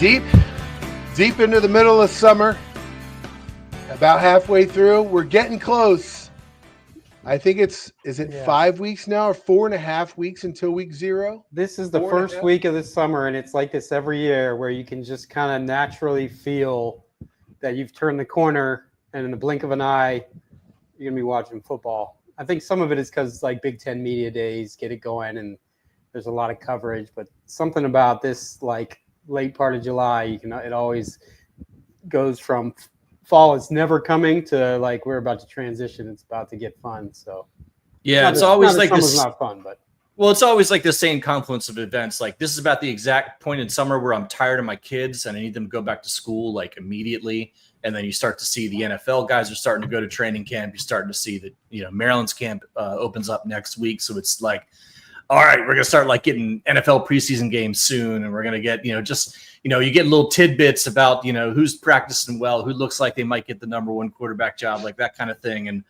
deep into the middle of summer. About halfway through. We're getting close. I think is it 5 weeks now or 4.5 weeks until week 0? This is the first week of the summer, and it's like this every year where you can just kind of naturally feel that you've turned the corner, and in the blink of an eye, you're going to be watching football. I think some of it is because like Big Ten media days get it going, and there's a lot of coverage, but something about this like late part of July, it always goes from fall is never coming to like we're about to transition. It's about to get fun. So yeah, it's always like this. Not fun, but it's always like the same confluence of events. Like this is about the exact point in summer where I'm tired of my kids and I need them to go back to school like immediately. And then you start to see the NFL guys are starting to go to training camp. You're starting to see that Maryland's camp opens up next week, so it's like, all right, we're gonna start like getting NFL preseason games soon, and we're gonna get you get little tidbits about who's practicing well, who looks like they might get the number 1 quarterback job, like that kind of thing, and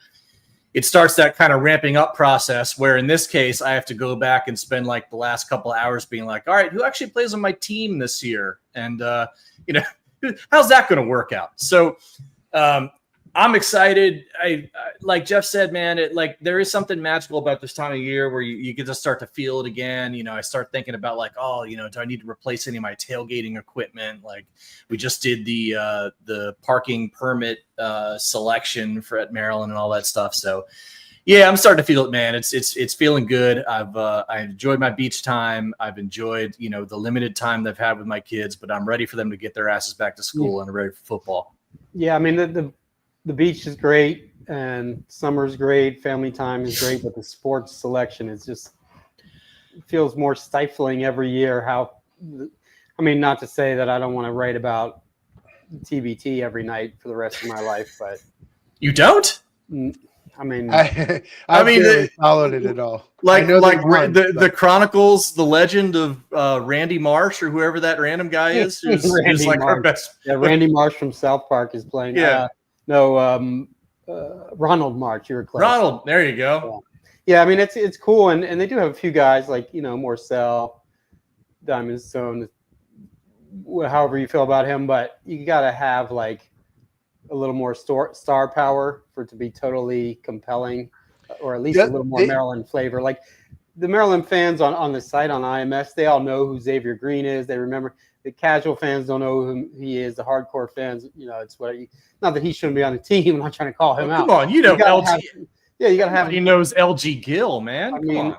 it starts that kind of ramping up process. Where in this case, I have to go back and spend like the last couple of hours being like, all right, who actually plays on my team this year, and how's that going to work out? So I'm excited. I like Jeff said, man, there is something magical about this time of year where you get to start to feel it again. I start thinking about like, do I need to replace any of my tailgating equipment? Like we just did the parking permit selection at Maryland and all that stuff. So yeah, I'm starting to feel it, man. It's feeling good. I enjoyed my beach time. I've enjoyed, the limited time that I've had with my kids, but I'm ready for them to get their asses back to school and ready for football. Yeah, I mean the beach is great and summer's great, family time is great, but the sports selection is just feels more stifling every year. Not to say that I don't want to write about TBT every night for the rest of my life, but you don't? I mean, followed it at all. The Chronicles, the legend of Randy Marsh or whoever that random guy is, who's like Marsh. Our best. Yeah, Randy Marsh from South Park is playing. Yeah. Ronald March. You were close. Ronald, there you go. Yeah, I mean it's cool, and they do have a few guys like Morcell, Diamond Stone, however you feel about him, but you got to have like a little more star power for it to be totally compelling, or at least a little more Maryland flavor. Like the Maryland fans on the site on IMS, they all know who Xavier Green is. They remember. The casual fans don't know who he is. The hardcore fans, it's not that he shouldn't be on the team. I'm not trying to call him out. Come on, LG. You got to have. He knows LG Gill, man. I mean,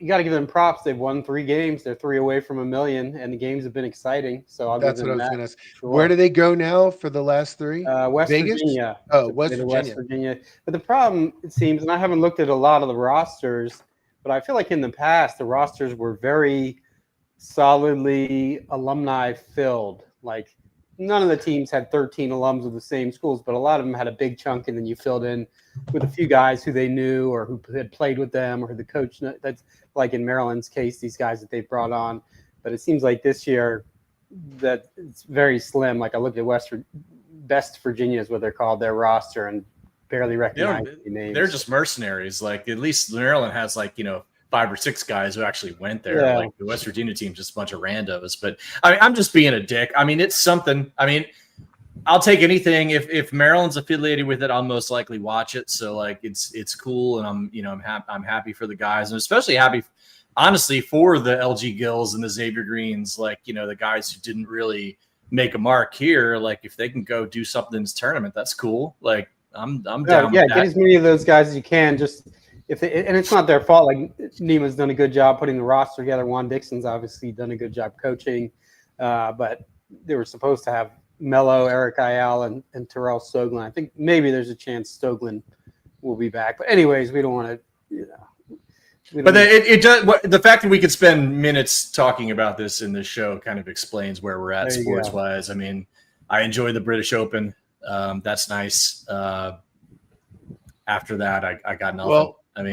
you got to give them props. They've won 3 games. They're 3 away from $1 million, and the games have been exciting. So that's what I was going to ask. Sure. Where do they go now for the last 3? West Vegas? Virginia. Oh, West Virginia. But the problem, it seems, and I haven't looked at a lot of the rosters, but I feel like in the past the rosters were very solidly alumni filled. Like none of the teams had 13 alums of the same schools, but a lot of them had a big chunk, and then you filled in with a few guys who they knew or who had played with them or who the coach. That's like in Maryland's case, these guys that they brought on. But it seems like this year that it's very slim. Like I looked at West Virginia is what they're called, their roster, and barely recognize the names. They're just mercenaries. Like at least Maryland has 5 or 6 guys who actually went there. Yeah. Like the West Virginia team's just a bunch of randos. But I mean, I'm just being a dick. I mean, it's something. I mean, I'll take anything. If Maryland's affiliated with it, I'll most likely watch it. So like it's cool, and I'm happy for the guys, and especially happy, honestly, for the LG Gills and the Xavier Greens, like the guys who didn't really make a mark here. Like if they can go do something in this tournament, that's cool. Like I'm down. Yeah, with that. get as many of those guys as you can. Just and it's not their fault. Like Nema's done a good job putting the roster together. Juan Dixon's obviously done a good job coaching, but they were supposed to have Mello, Eric Ayal, and Terrell Stoglin. I think maybe there's a chance Stoglin will be back. But anyways, we don't want to. But the fact that we could spend minutes talking about this in this show kind of explains where we're at sports wise. I mean, I enjoy the British Open. That's nice. After that, I got nothing. Well, I mean,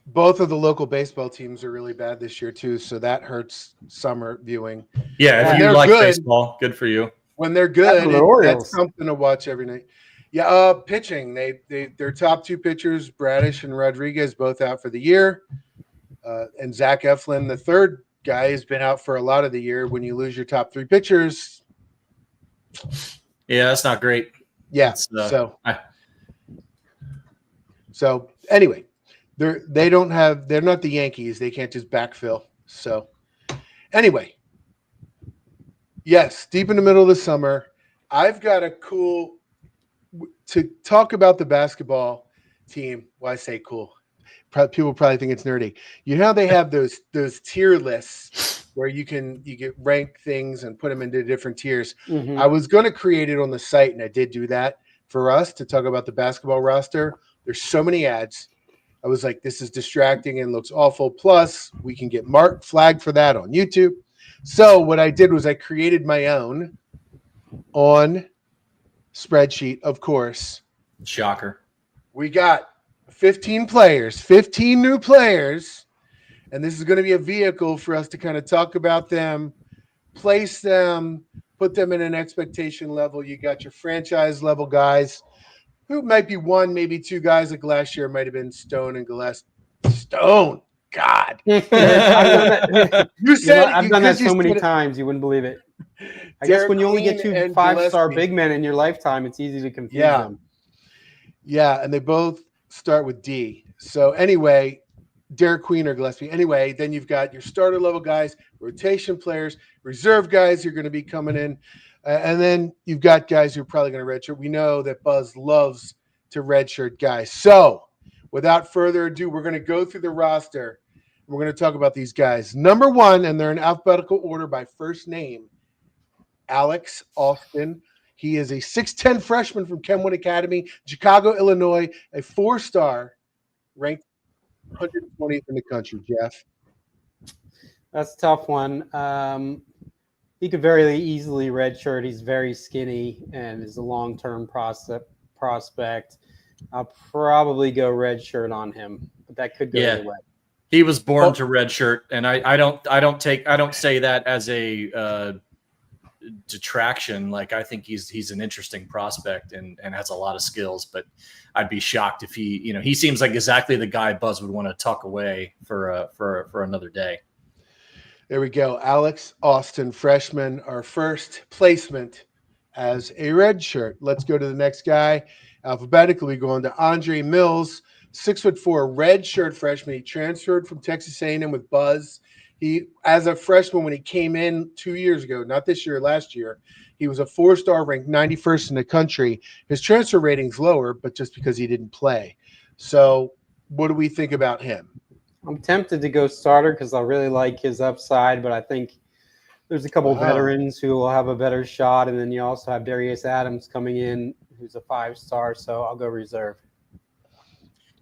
both of the local baseball teams are really bad this year too, so that hurts summer viewing. Yeah, if you like baseball, good for you. When they're good, that's something to watch every night. Yeah, pitching. Their top 2 pitchers, Bradish and Rodriguez, both out for the year. And Zach Eflin, the third guy has been out for a lot of the year. When you lose your top 3 pitchers, yeah, that's not great. Yeah. So anyway, they're not the Yankees. They can't just backfill. So anyway, yes, deep in the middle of the summer, I've got a cool to talk about the basketball team. Why say cool? People probably think it's nerdy. You know how they have those tier lists where you get rank things and put them into different tiers. Mm-hmm. I was going to create it on the site, and I did do that for us to talk about the basketball roster. There's so many ads. I was like, this is distracting and looks awful. Plus, we can get flagged for that on YouTube. So what I did was I created my own on spreadsheet, of course. Shocker. We got 15 players, 15 new players, and this is going to be a vehicle for us to kind of talk about them, place them, put them in an expectation level. You got your franchise level guys who might be 1, maybe 2 guys. Like last year might have been Stone and Gillespie. Stone, God. I've done that. I've done that so many said times you wouldn't believe it. I Derek guess when you only get Queen 2 and 5-star Gillespie. big men in your lifetime, it's easy to confuse them. Yeah, and they both start with D. So anyway, Derek Queen or Gillespie. Anyway, then you've got your starter level guys, rotation players, reserve guys who are going to be coming in. And then you've got guys who are probably going to redshirt. We know that Buzz loves to redshirt guys. So without further ado, we're going to go through the roster. We're going to talk about these guys. Number 1, and they're in alphabetical order by first name, Alex Austin. He is a 6'10 freshman from Kenwood Academy, Chicago, Illinois, a 4-star, ranked 120th in the country, Jeff. That's a tough one. He could very easily redshirt. He's very skinny and is a long-term prospect. I'll probably go redshirt on him, but that could go either way. He was born to redshirt, and I don't say that as a detraction. Like, I think he's an interesting prospect and has a lot of skills, but I'd be shocked if he seems like exactly the guy Buzz would want to tuck away for another day. There we go. Alex Austin, freshman, our first placement as a red shirt. Let's go to the next guy. Alphabetically, going to Andre Mills, 6'4", red shirt freshman. He transferred from Texas A&M with Buzz. He, as a freshman, when he came in 2 years ago, not this year, last year, he was a 4-star, ranked 91st in the country. His transfer rating's lower, but just because he didn't play. So what do we think about him? I'm tempted to go starter because I really like his upside, but I think there's a couple veterans who will have a better shot, and then you also have Darius Adams coming in, who's a 5-star, so I'll go reserve.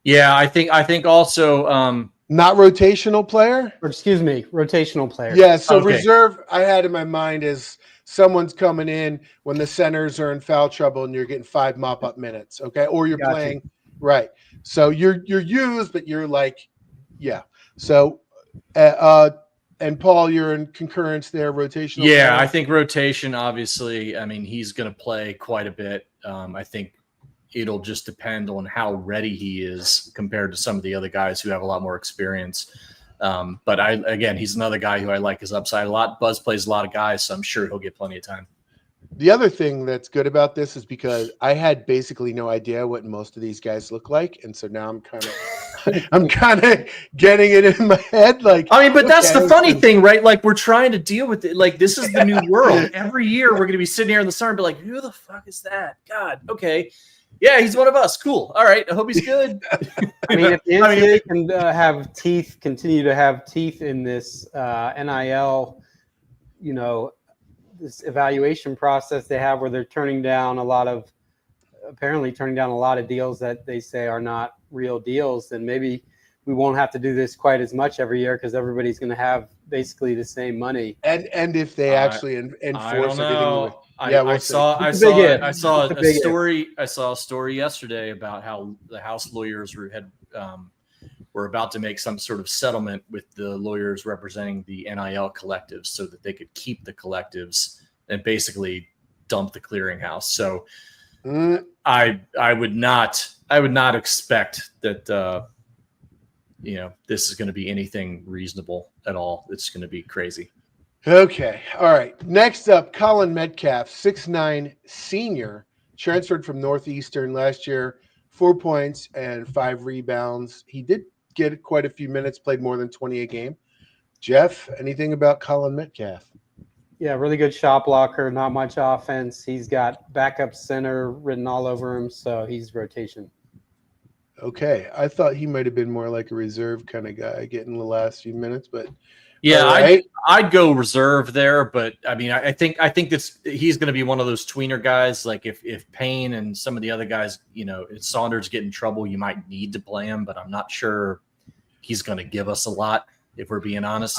Yeah, I think also not rotational player? Or excuse me, rotational player. Yeah, so reserve I had in my mind is someone's coming in when the centers are in foul trouble and you're getting 5 mop-up minutes, okay? Or you're playing right. So you're used, but you're like, yeah. So and Paul, you're in concurrence there, rotational. Yeah, player? I think rotation, obviously, I mean, he's going to play quite a bit. I think it'll just depend on how ready he is compared to some of the other guys who have a lot more experience. But he's another guy who I like his upside a lot. Buzz plays a lot of guys, so I'm sure he'll get plenty of time. The other thing that's good about this is because I had basically no idea what most of these guys look like, and so now I'm kind of getting it in my head. Like, I mean, but that's the funny thing, right? Like, we're trying to deal with it. Like, this is the new world. Every year, we're going to be sitting here in the summer and be like, "Who the fuck is that? God, okay, yeah, he's one of us. Cool. All right, I hope he's good." I mean, if the NCAA can continue to have teeth in this NIL, this evaluation process they have where they're turning down a lot of deals that they say are not real deals, then maybe we won't have to do this quite as much every year because everybody's going to have basically the same money. And if they actually enforce everything, I saw a story yesterday about how the House lawyers were about to make some sort of settlement with the lawyers representing the NIL collectives so that they could keep the collectives and basically dump the clearinghouse. So I would not expect that this is going to be anything reasonable. at all. It's going to be crazy. Okay. All right. Next up, Colin Metcalf, 6'9" senior, transferred from Northeastern last year, 4 points and 5 rebounds. He did get quite a few minutes, played more than 20 a game. Jeff, anything about Colin Metcalf? Yeah, really good shot blocker, not much offense. He's got backup center written all over him, so he's rotation. Okay. I thought he might have been more like a reserve kind of guy getting the last few minutes, but yeah, right. I'd go reserve there, but I mean, I think he's going to be one of those tweener guys. Like if Payne and some of the other guys, if Saunders get in trouble, you might need to play him, but I'm not sure he's going to give us a lot if we're being honest.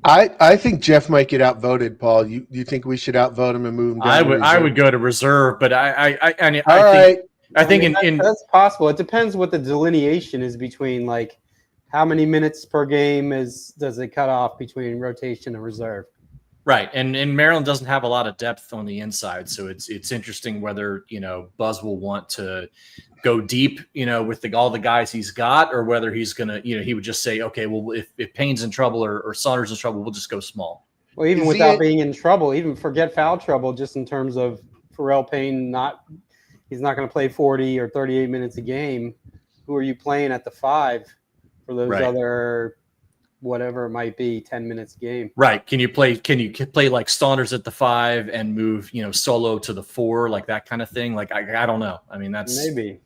I think Jeff might get outvoted, Paul. You think we should outvote him and move him down? I would go to reserve, but I think that's possible. It depends what the delineation is between like how many minutes per game does it cut off between rotation and reserve. Right, and Maryland doesn't have a lot of depth on the inside, so it's interesting whether Buzz will want to go deep, with all the guys he's got, or whether he's gonna, he would just say, okay, well, if Payne's in trouble or Saunders in trouble, we'll just go small. Well, even without being in trouble, even forget foul trouble, just in terms of Pharrell Payne, he's not going to play 40 or 38 minutes a game. Who are you playing at the 5 for those other? Whatever it might be, 10 minutes a game. Right. Can you play like Saunders at the 5 and move, Solo to the 4, like that kind of thing? Like, I don't know. I mean, that's maybe.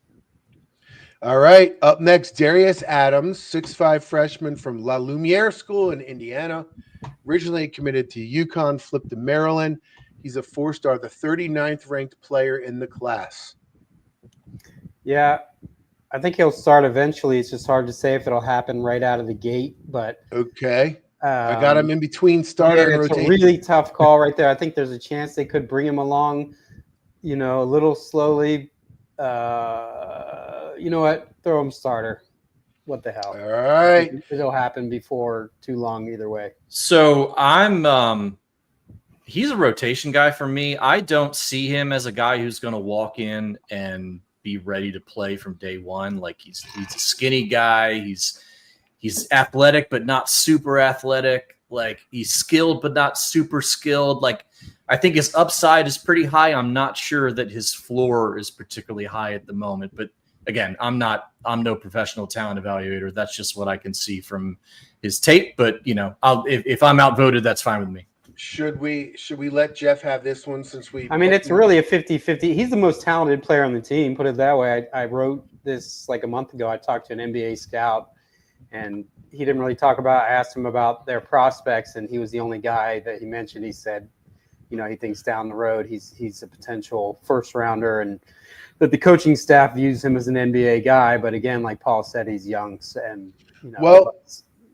All right. Up next, Darius Adams, 6'5" freshman from La Lumiere School in Indiana. Originally committed to UConn, flipped to Maryland. He's a 4-star, the 39th ranked player in the class. Yeah. I think he'll start eventually. It's just hard to say if it'll happen right out of the gate. But okay, I got him in between starter and rotation. It's a really tough call right there. I think there's a chance they could bring him along, a little slowly. You know what? Throw him starter. What the hell? All right, it'll happen before too long either way. So he's a rotation guy for me. I don't see him as a guy who's going to walk in and be ready to play from day one. Like he's a skinny guy. He's athletic, but not super athletic. Like he's skilled, but not super skilled. Like I think his upside is pretty high. I'm not sure that his floor is particularly high at the moment, but again, I'm no professional talent evaluator. That's just what I can see from his tape. But if I'm outvoted, that's fine with me. Should we let Jeff have this one since we? I mean, it's really a 50-50. He's the most talented player on the team. Put it that way. I wrote this like a month ago. I talked to an NBA scout, and he didn't really talk about. I asked him about their prospects, and he was the only guy that he mentioned. He said, he thinks down the road he's a potential first rounder, and that the coaching staff views him as an NBA guy. But again, like Paul said, he's young, and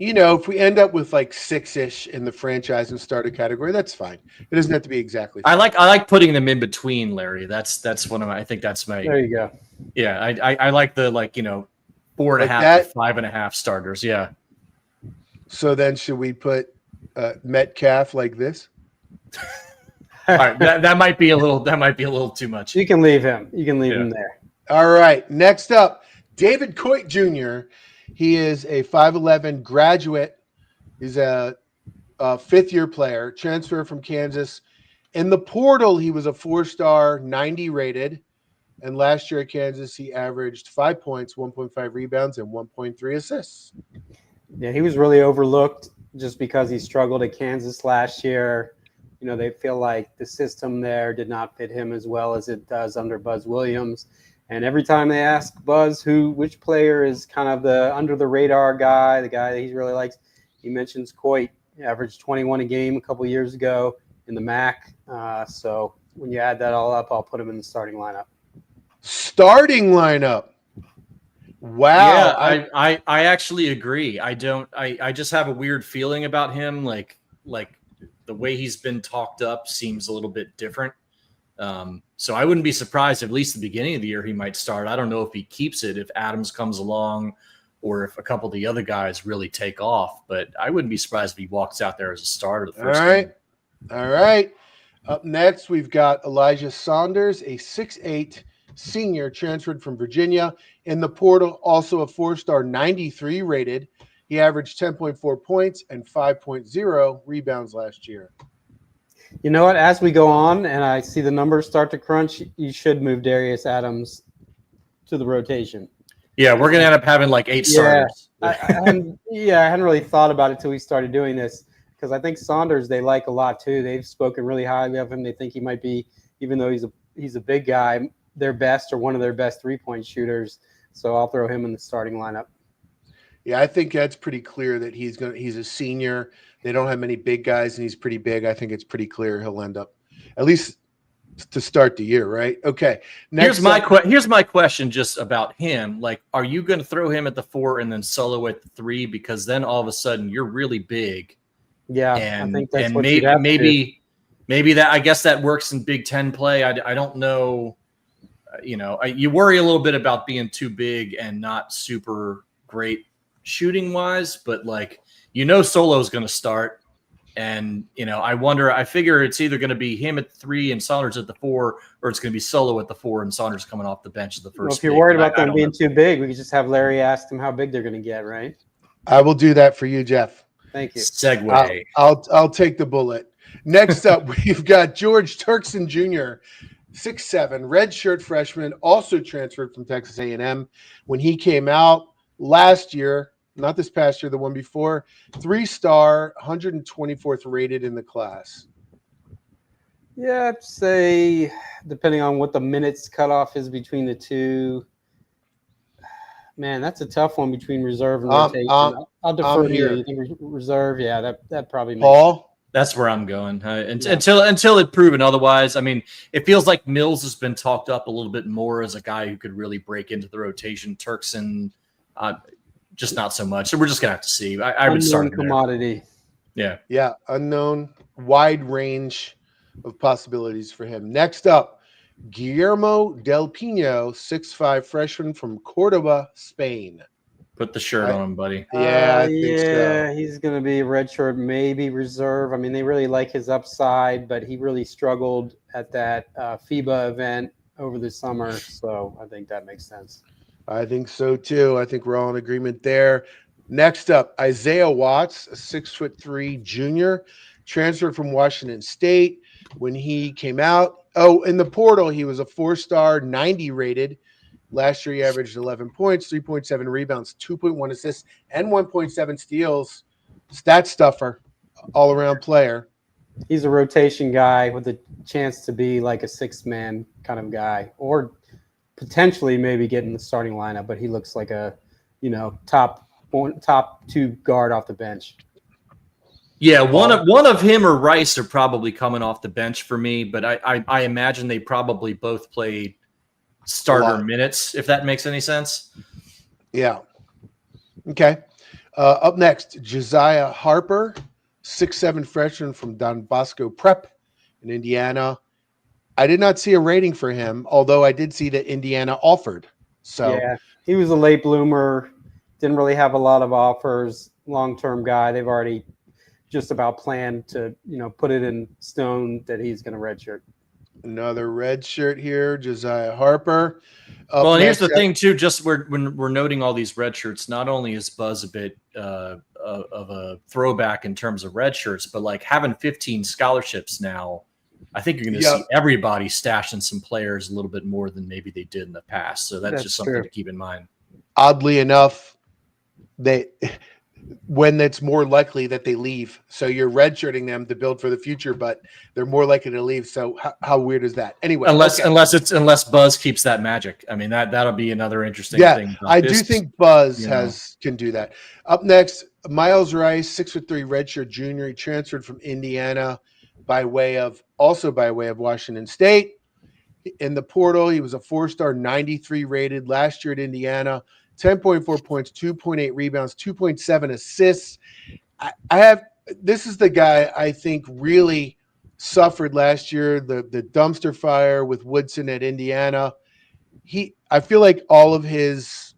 if we end up with like 6-ish in the franchise and starter category, that's fine. It doesn't have to be exactly. I like putting them in between, Larry. That's one of my. I think that's my. There you go. Yeah, I like the 4.5 to 5.5 starters. Yeah. So then, should we put Metcalf like this? All right, that might be a little too much. You can leave him. Him there. All right. Next up, David Coit Jr. He is a 5'11" graduate. He's a 5th-year player, transfer from Kansas. In the portal, he was a 4-star, 90 rated. And last year at Kansas, he averaged 5 points, 1.5 rebounds, and 1.3 assists. Yeah, he was really overlooked just because he struggled at Kansas last year. They feel like the system there did not fit him as well as it does under Buzz Williams. And every time they ask Buzz which player is kind of the under the radar guy, the guy that he really likes, he mentions Coit. He averaged 21 a game a couple years ago in the MAC. So when you add that all up, I'll put him in the starting lineup. Starting lineup. Wow. Yeah, I actually agree. I just have a weird feeling about him. Like the way he's been talked up seems a little bit different. So I wouldn't be surprised if at least the beginning of the year he might start. I don't know if he keeps it, if Adams comes along or if a couple of the other guys really take off, but I wouldn't be surprised if he walks out there as a starter. The first game. All right. Up next, we've got Elijah Saunders, a 6'8" senior transferred from Virginia. In the portal, also a 4-star, 93 rated. He He averaged 10.4 points and 5.0 rebounds last year. You know what? As we go on and I see the numbers start to crunch, you should move Darius Adams to the rotation. Yeah, we're going to end up having like 8 starters. I hadn't really thought about it until we started doing this, because I think Saunders they like a lot too. They've spoken really highly of him. They think he might be, even though he's a big guy, their best or one of their best 3-point shooters. So I'll throw him in the starting lineup. Yeah, I think that's pretty clear that he's a senior. They don't have many big guys, and he's pretty big. I think it's pretty clear he'll end up, at least to start the year, right? Okay. Here's my question just about him. Like, are you going to throw him at the 4 and then Solo at the 3? Because then all of a sudden you're really big. Yeah, and, I think that's and what maybe that, I guess that works in Big Ten play. I don't know. You worry a little bit about being too big and not super great shooting wise, but like, Solo is going to start. And, I figure it's either going to be him at 3 and Saunders at the 4, or it's going to be Solo at the 4 and Saunders coming off the bench at the first. Well, if you're worried about them being too big, we could just have Larry ask them how big they're going to get, right? I will do that for you, Jeff. Thank you. Segue. I'll take the bullet. Next up, we've got George Turkson Jr., 6'7", redshirt freshman, also transferred from Texas A&M. When he came out last year, not this past year, the one before, 3-star, 124th rated in the class. Yeah, I'd say depending on what the minutes cutoff is between the two. Man, that's a tough one between reserve and rotation. I'll defer to you. You think reserve? Yeah, that probably makes Paul? sense. That's where I'm going. Until it's proven otherwise. I mean, it feels like Mills has been talked up a little bit more as a guy who could really break into the rotation. Turkson, just not so much. So we're just gonna have to see. I would start commodity. There. Yeah, unknown, wide range of possibilities for him. Next up, Guillermo Del Pino, 6'5", freshman from Cordoba, Spain. Put the shirt on him, buddy. Yeah, I think so. He's going to be redshirt, maybe reserve. I mean, they really like his upside, but he really struggled at that FIBA event over the summer. So I think that makes sense. I think so too. I think we're all in agreement there. Next up, Isaiah Watts, a 6'3" junior, transferred from Washington State. When he came out, in the portal, he was a 4-star, 90 rated. Last year, he averaged 11 points, 3.7 rebounds, 2.1 assists, and 1.7 steals. Stat stuffer, all-around player. He's a rotation guy with a chance to be like a 6-man kind of guy, or potentially maybe get in the starting lineup. But he looks like a, top 2 guard off the bench. Yeah, one of him or Rice are probably coming off the bench for me, but I imagine they probably both played starter minutes, if that makes any sense. Yeah. Okay. Up next, Josiah Harper, 6'7" freshman from Don Bosco Prep in Indiana. I did not see a rating for him, although I did see that Indiana offered. So yeah, he was a late bloomer, didn't really have a lot of offers, long-term guy. They've already just about planned to, put it in stone that he's going to redshirt. Another red shirt here, Josiah Harper. And here's the thing, too, just when we're noting all these red shirts, not only is Buzz a bit of a throwback in terms of red shirts, but like having 15 scholarships now, I think you're going to see everybody stashing some players a little bit more than maybe they did in the past. So that's just something to keep in mind. Oddly enough, when it's more likely that they leave. So you're redshirting them to build for the future, but they're more likely to leave. So how weird is that? Anyway, unless Buzz keeps that magic. I mean, that'll be another interesting thing. I do think Buzz can do that. Up next, Miles Rice, 6'3" redshirt junior. He transferred from Indiana by way of Washington State. In the portal, he was a 4-star, 93 rated last year at Indiana. 10.4 points, 2.8 rebounds, 2.7 assists. This is the guy I think really suffered last year, the dumpster fire with Woodson at Indiana. I feel like all of his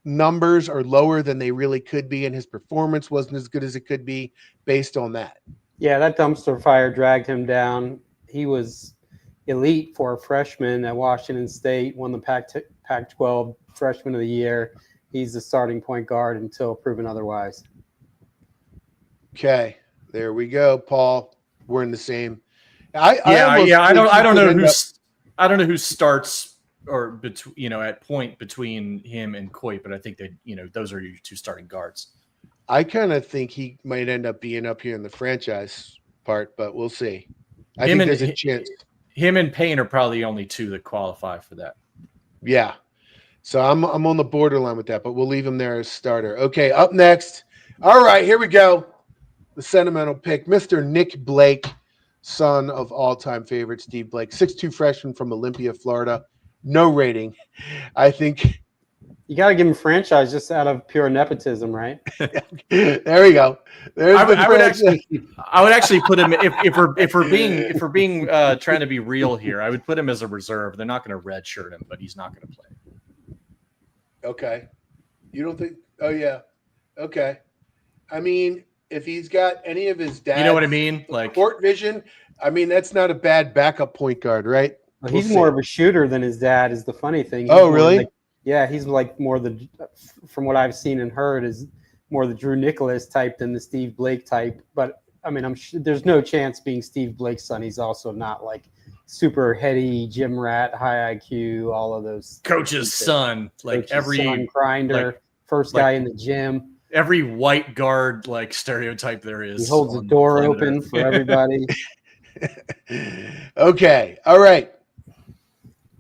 numbers are lower than they really could be, and his performance wasn't as good as it could be based on that. Yeah, that dumpster fire dragged him down. He was elite for a freshman at Washington State, won the Pac-12 Freshman of the Year. he's the starting point guard until proven otherwise. Okay, there we go, Paul. We're in the same. I don't know who starts or between at point between him and Coit, but I think that those are your two starting guards. I kind of think he might end up being up here in the franchise part, but we'll see. I think there's a chance. Him and Payne are probably the only two that qualify for that. Yeah. So I'm on the borderline with that, but we'll leave him there as starter. Okay, up next. All right, here we go. The sentimental pick, Mr. Nick Blake, son of all-time favorite Steve Blake, 6'2" freshman from Olympia, Florida. No rating. I think you got to give him franchise just out of pure nepotism, right? There we go. I would actually put him if we're being trying to be real here. I would put him as a reserve. They're not going to redshirt him, but he's not going to play. Okay. You don't think? Oh yeah. Okay. I mean, if he's got any of his dad's, you know what I mean, like court vision. I mean, that's not a bad backup point guard, right? Well, he's more of a shooter than his dad. Is the funny thing. Oh, really? He's like more from what I've seen and heard, is more the Drew Nicholas type than the Steve Blake type. But I mean, I'm sure there's no chance being Steve Blake's son. He's also not like super heady, gym rat, high IQ, all of those. Coach's son, like every son, grinder, first guy in the gym. Every white guard like stereotype there is. He holds the door open for everybody. Okay. All right.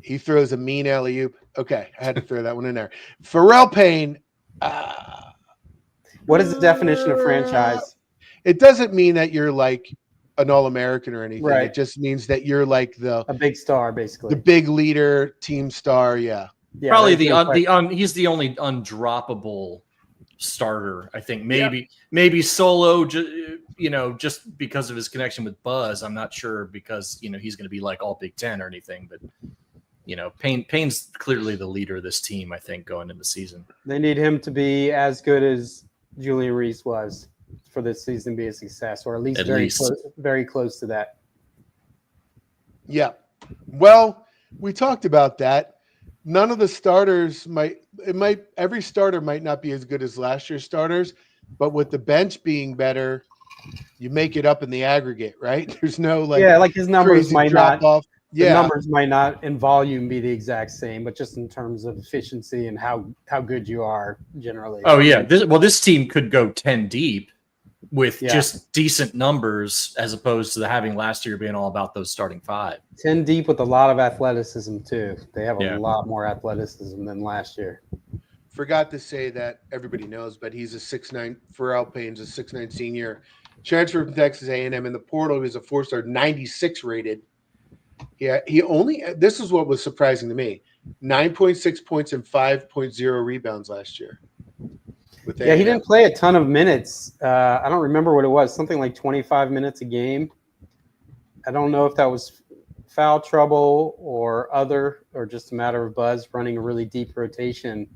He throws a mean alley-oop. Okay. I had to throw that one in there. Pharrell Payne. What is the definition of franchise? It doesn't mean that you're like an All-American or anything. Right. It just means that you're like a big star, basically. The big leader, team star. Yeah. Probably he's the only undroppable starter. I think maybe Solo, just because of his connection with Buzz. I'm not sure because he's going to be like all Big Ten or anything, but Payne's clearly the leader of this team. I think going into the season, they need him to be as good as Julian Reese was for this season to be a success, or at least very close to that. Yeah. Well, we talked about that. None of the starters every starter might not be as good as last year's starters, but with the bench being better, you make it up in the aggregate, right? There's no his numbers might not off. The numbers might not in volume be the exact same, but just in terms of efficiency and how good you are generally. Oh yeah. This team could go 10 deep with just decent numbers as opposed to having last year being all about those starting five. 10 deep with a lot of athleticism too. They have a lot more athleticism than last year. Forgot to say that everybody knows, but he's a 6'9". Pharrell Payne's a 6'9" senior. Transferred from Texas A&M in the portal. He was a 4-star, 96 rated. Yeah, this is what was surprising to me. 9.6 points and 5.0 rebounds last year. He didn't play a ton of minutes. I don't remember what it was. Something like 25 minutes a game. I don't know if that was foul trouble or just a matter of Buzz running a really deep rotation.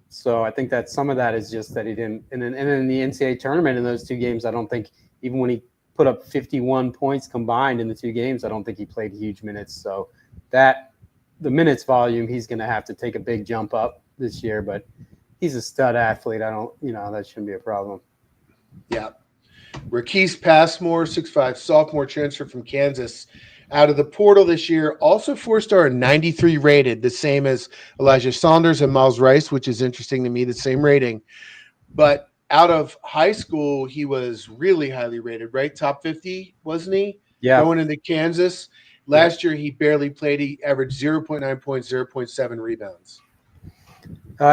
So I think that some of that is just that he didn't. And in the NCAA tournament in those two games, I don't think even when he put up 51 points combined in the two games, I don't think he played huge minutes. So the minutes volume, he's going to have to take a big jump up this year, but he's a stud athlete. That shouldn't be a problem. Yeah. Rakees Passmore, 6'5", sophomore transfer from Kansas, out of the portal this year. Also 4-star and 93 rated, the same as Elijah Saunders and Miles Rice, which is interesting to me, the same rating. But out of high school, he was really highly rated, right? Top 50, wasn't he? Yeah. Going into Kansas. Last year, he barely played. He averaged 0.9 points, 0.7 rebounds.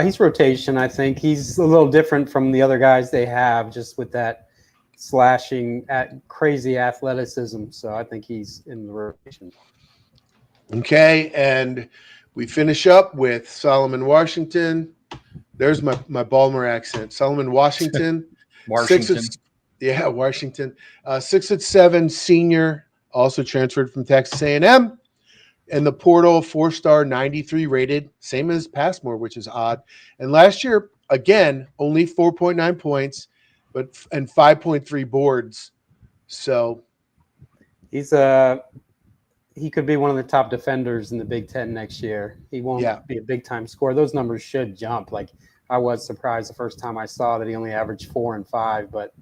He's rotation, I think. He's a little different from the other guys they have, just with that slashing at crazy athleticism. So I think he's in the rotation. Okay, and we finish up with Solomon Washington. There's my Baltimore accent. Solomon Washington. Washington. Washington. 6'7" senior, also transferred from Texas A&M. In the portal, 4-star, 93 rated, same as Passmore, which is odd. And last year, again, only 4.9 points, and 5.3 boards. So he could be one of the top defenders in the Big Ten next year. He won't be a big time scorer. Those numbers should jump. Like I was surprised the first time I saw that he only averaged 4 and 5, but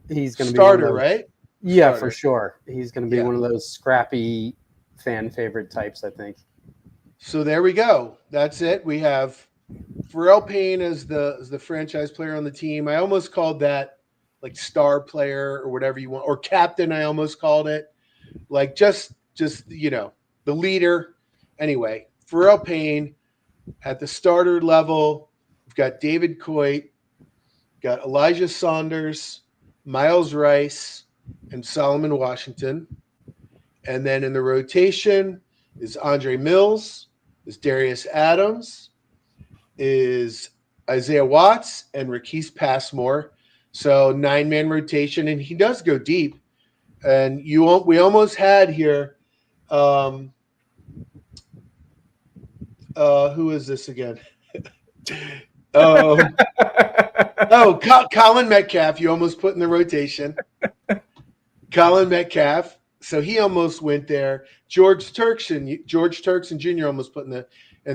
he's going to be starter, right? Yeah, Starter. for sure. He's going to be one of those scrappy fan favorite types, I think. So there we go. That's it. We have Pharrell Payne as the franchise player on the team. I almost called that like star player or whatever you want, or captain. I almost called it like just the leader. Anyway, Pharrell Payne at the starter level. We've got David Coit, got Elijah Saunders, Miles Rice, and Solomon Washington. And then in the rotation is Andre Mills, is Darius Adams, is Isaiah Watts, and Raquise Passmore. So 9-man rotation, and he does go deep. And we almost had here. Who is this again? Colin Metcalf. You almost put in the rotation. Colin Metcalf. So he almost went there. George Turkson Jr. almost put in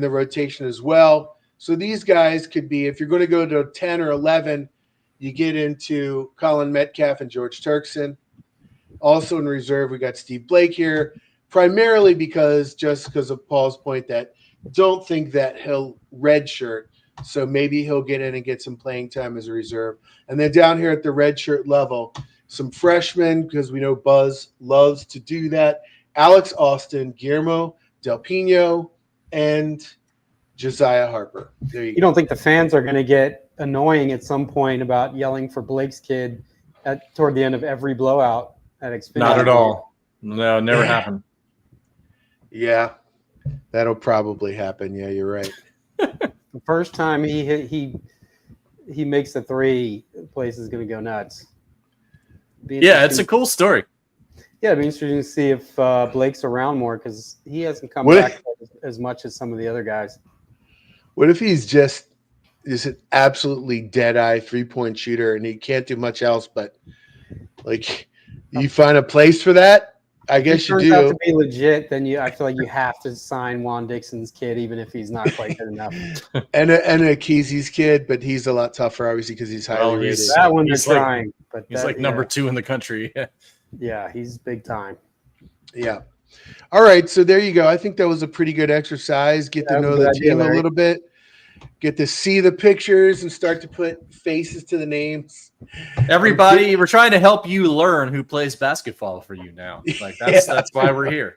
the rotation as well. So these guys could be, if you're going to go to 10 or 11, you get into Colin Metcalf and George Turkson. Also in reserve, we got Steve Blake here, primarily because of Paul's point that don't think that he'll redshirt. So maybe he'll get in and get some playing time as a reserve. And then down here at the redshirt level, some freshmen, because we know Buzz loves to do that. Alex Austin, Guillermo Del Pino, and Josiah Harper. There you go. Don't think the fans are going to get annoying at some point about yelling for Blake's kid toward the end of every blowout at Xfinity? Not at all. No, never happened. Yeah, that'll probably happen. Yeah, you're right. The first time he makes the 3, the place is going to go nuts. Yeah, it's a cool story. Yeah, it'd be interesting to see if Blake's around more because he hasn't come back as much as some of the other guys. What if he's just an absolutely dead-eye 3-point shooter and he can't do much else but, like, you find a place for that? I guess you do. If he turns out to be legit, then I feel like you have to sign Juan Dixon's kid even if he's not quite good enough. and a Kesey's kid, but he's a lot tougher, obviously, because he's highly rated. That one they're trying. But he's number 2 in the country. Yeah, he's big time. Yeah. All right, so there you go. I think that was a pretty good exercise. Get to know the team a little bit. Get to see the pictures and start to put faces to the names. Everybody, we're trying to help you learn who plays basketball for you now. Like that's why we're here.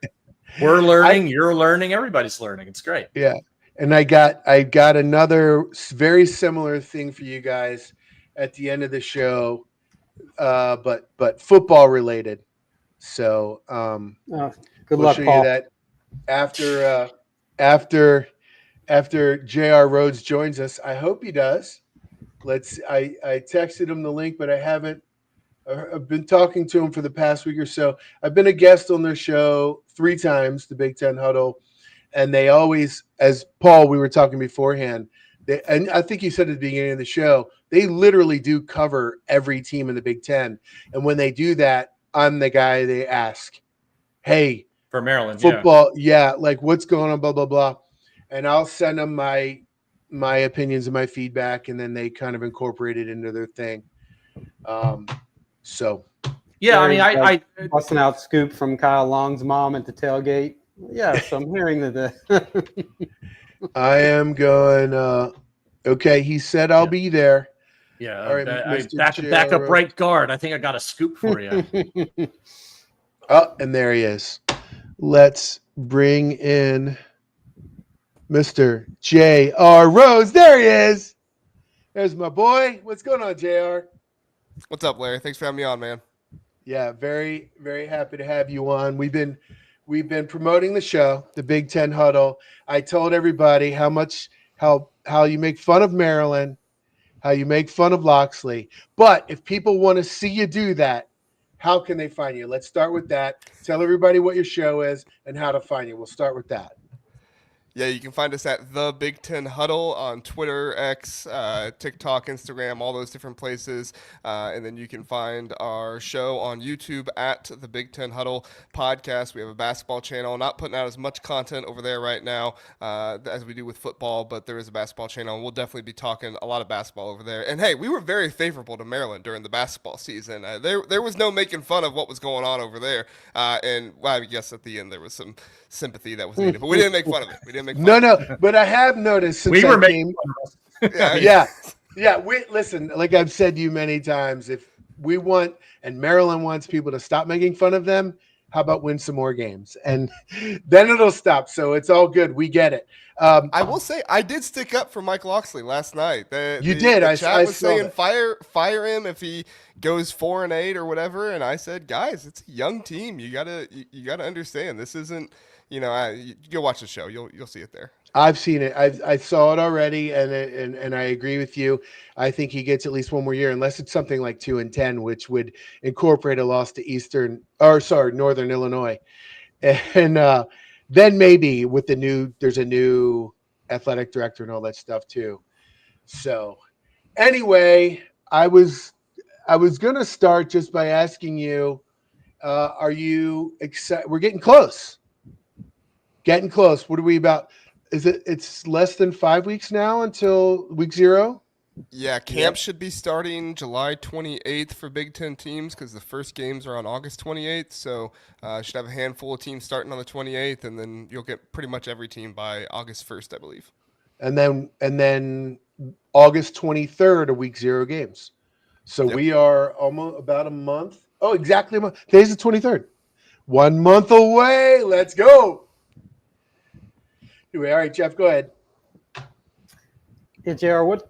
We're learning, you're learning, everybody's learning. It's great. Yeah. And I got another very similar thing for you guys at the end of the show, but football related. So good luck, show Paul. you that after JR Rhoades joins us. I hope he does. I texted him the link, but I haven't. I've been talking to him for the past week or so. I've been a guest on their show 3 times, the Big Ten Huddle, and they always, as Paul, we were talking beforehand, and I think you said at the beginning of the show, they literally do cover every team in the Big Ten. And when they do that, I'm the guy they ask, hey, for Maryland football, like what's going on, blah, blah, blah. And I'll send them my opinions and my feedback, and then they kind of incorporate it into their thing. So yeah, I mean, I busting out scoop from Kyle Long's mom at the tailgate. Yeah, so I'm hearing that I am going. Okay, he said I'll be there. Yeah, all right, back up right guard. I think I got a scoop for you. Oh, and there he is. Let's bring in Mr. JR Rhoades. There he is. There's my boy. What's going on, JR? What's up, Larry? Thanks for having me on, man. Yeah, very, very happy to have you on. We've been promoting the show, the Big Ten Huddle. I told everybody how you make fun of Maryland, how you make fun of Loxley. But if people want to see you do that, how can they find you? Let's start with that. Tell everybody what your show is and how to find you. We'll start with that. Yeah, you can find us at the Big Ten Huddle on Twitter, X, TikTok, Instagram, all those different places. And then you can find our show on YouTube at the Big Ten Huddle podcast. We have a basketball channel, not putting out as much content over there right now as we do with football, but there is a basketball channel, and we'll definitely be talking a lot of basketball over there. And hey, we were very favorable to Maryland during the basketball season. There was no making fun of what was going on over there. And well, I guess at the end there was some sympathy that was needed, but we didn't make fun of it. We didn't make fun of it. No, but I have noticed since We were I making came. Yeah. Listen, like I've said to you many times, if we want and Maryland wants people to stop making fun of them, how about win some more games? And then it'll stop. So it's all good. We get it. I will say I did stick up for Mike Loxley last night. You did. The chat was saying that. fire him if he goes 4-8 or whatever. And I said, guys, it's a young team. You gotta understand this isn't. You'll watch the show. You'll see it there. I've seen it. I saw it already, and I agree with you. I think he gets at least one more year, unless it's something like 2-10, which would incorporate a loss to Northern Illinois, and then maybe with there's a new athletic director and all that stuff too. So anyway, I was gonna start just by asking you, are you excited? We're getting close. Getting close. What are we about? It's less than 5 weeks now until week 0? Yeah, camp should be starting July 28th for Big Ten teams because the first games are on August 28th. So should have a handful of teams starting on the 28th, and then you'll get pretty much every team by August 1st, I believe. And then August 23rd are week 0 games. So we are almost about a month. Oh, exactly a month. Today's the 23rd. 1 month away. Let's go. Anyway, all right, Jeff, go ahead. Yeah, JR, what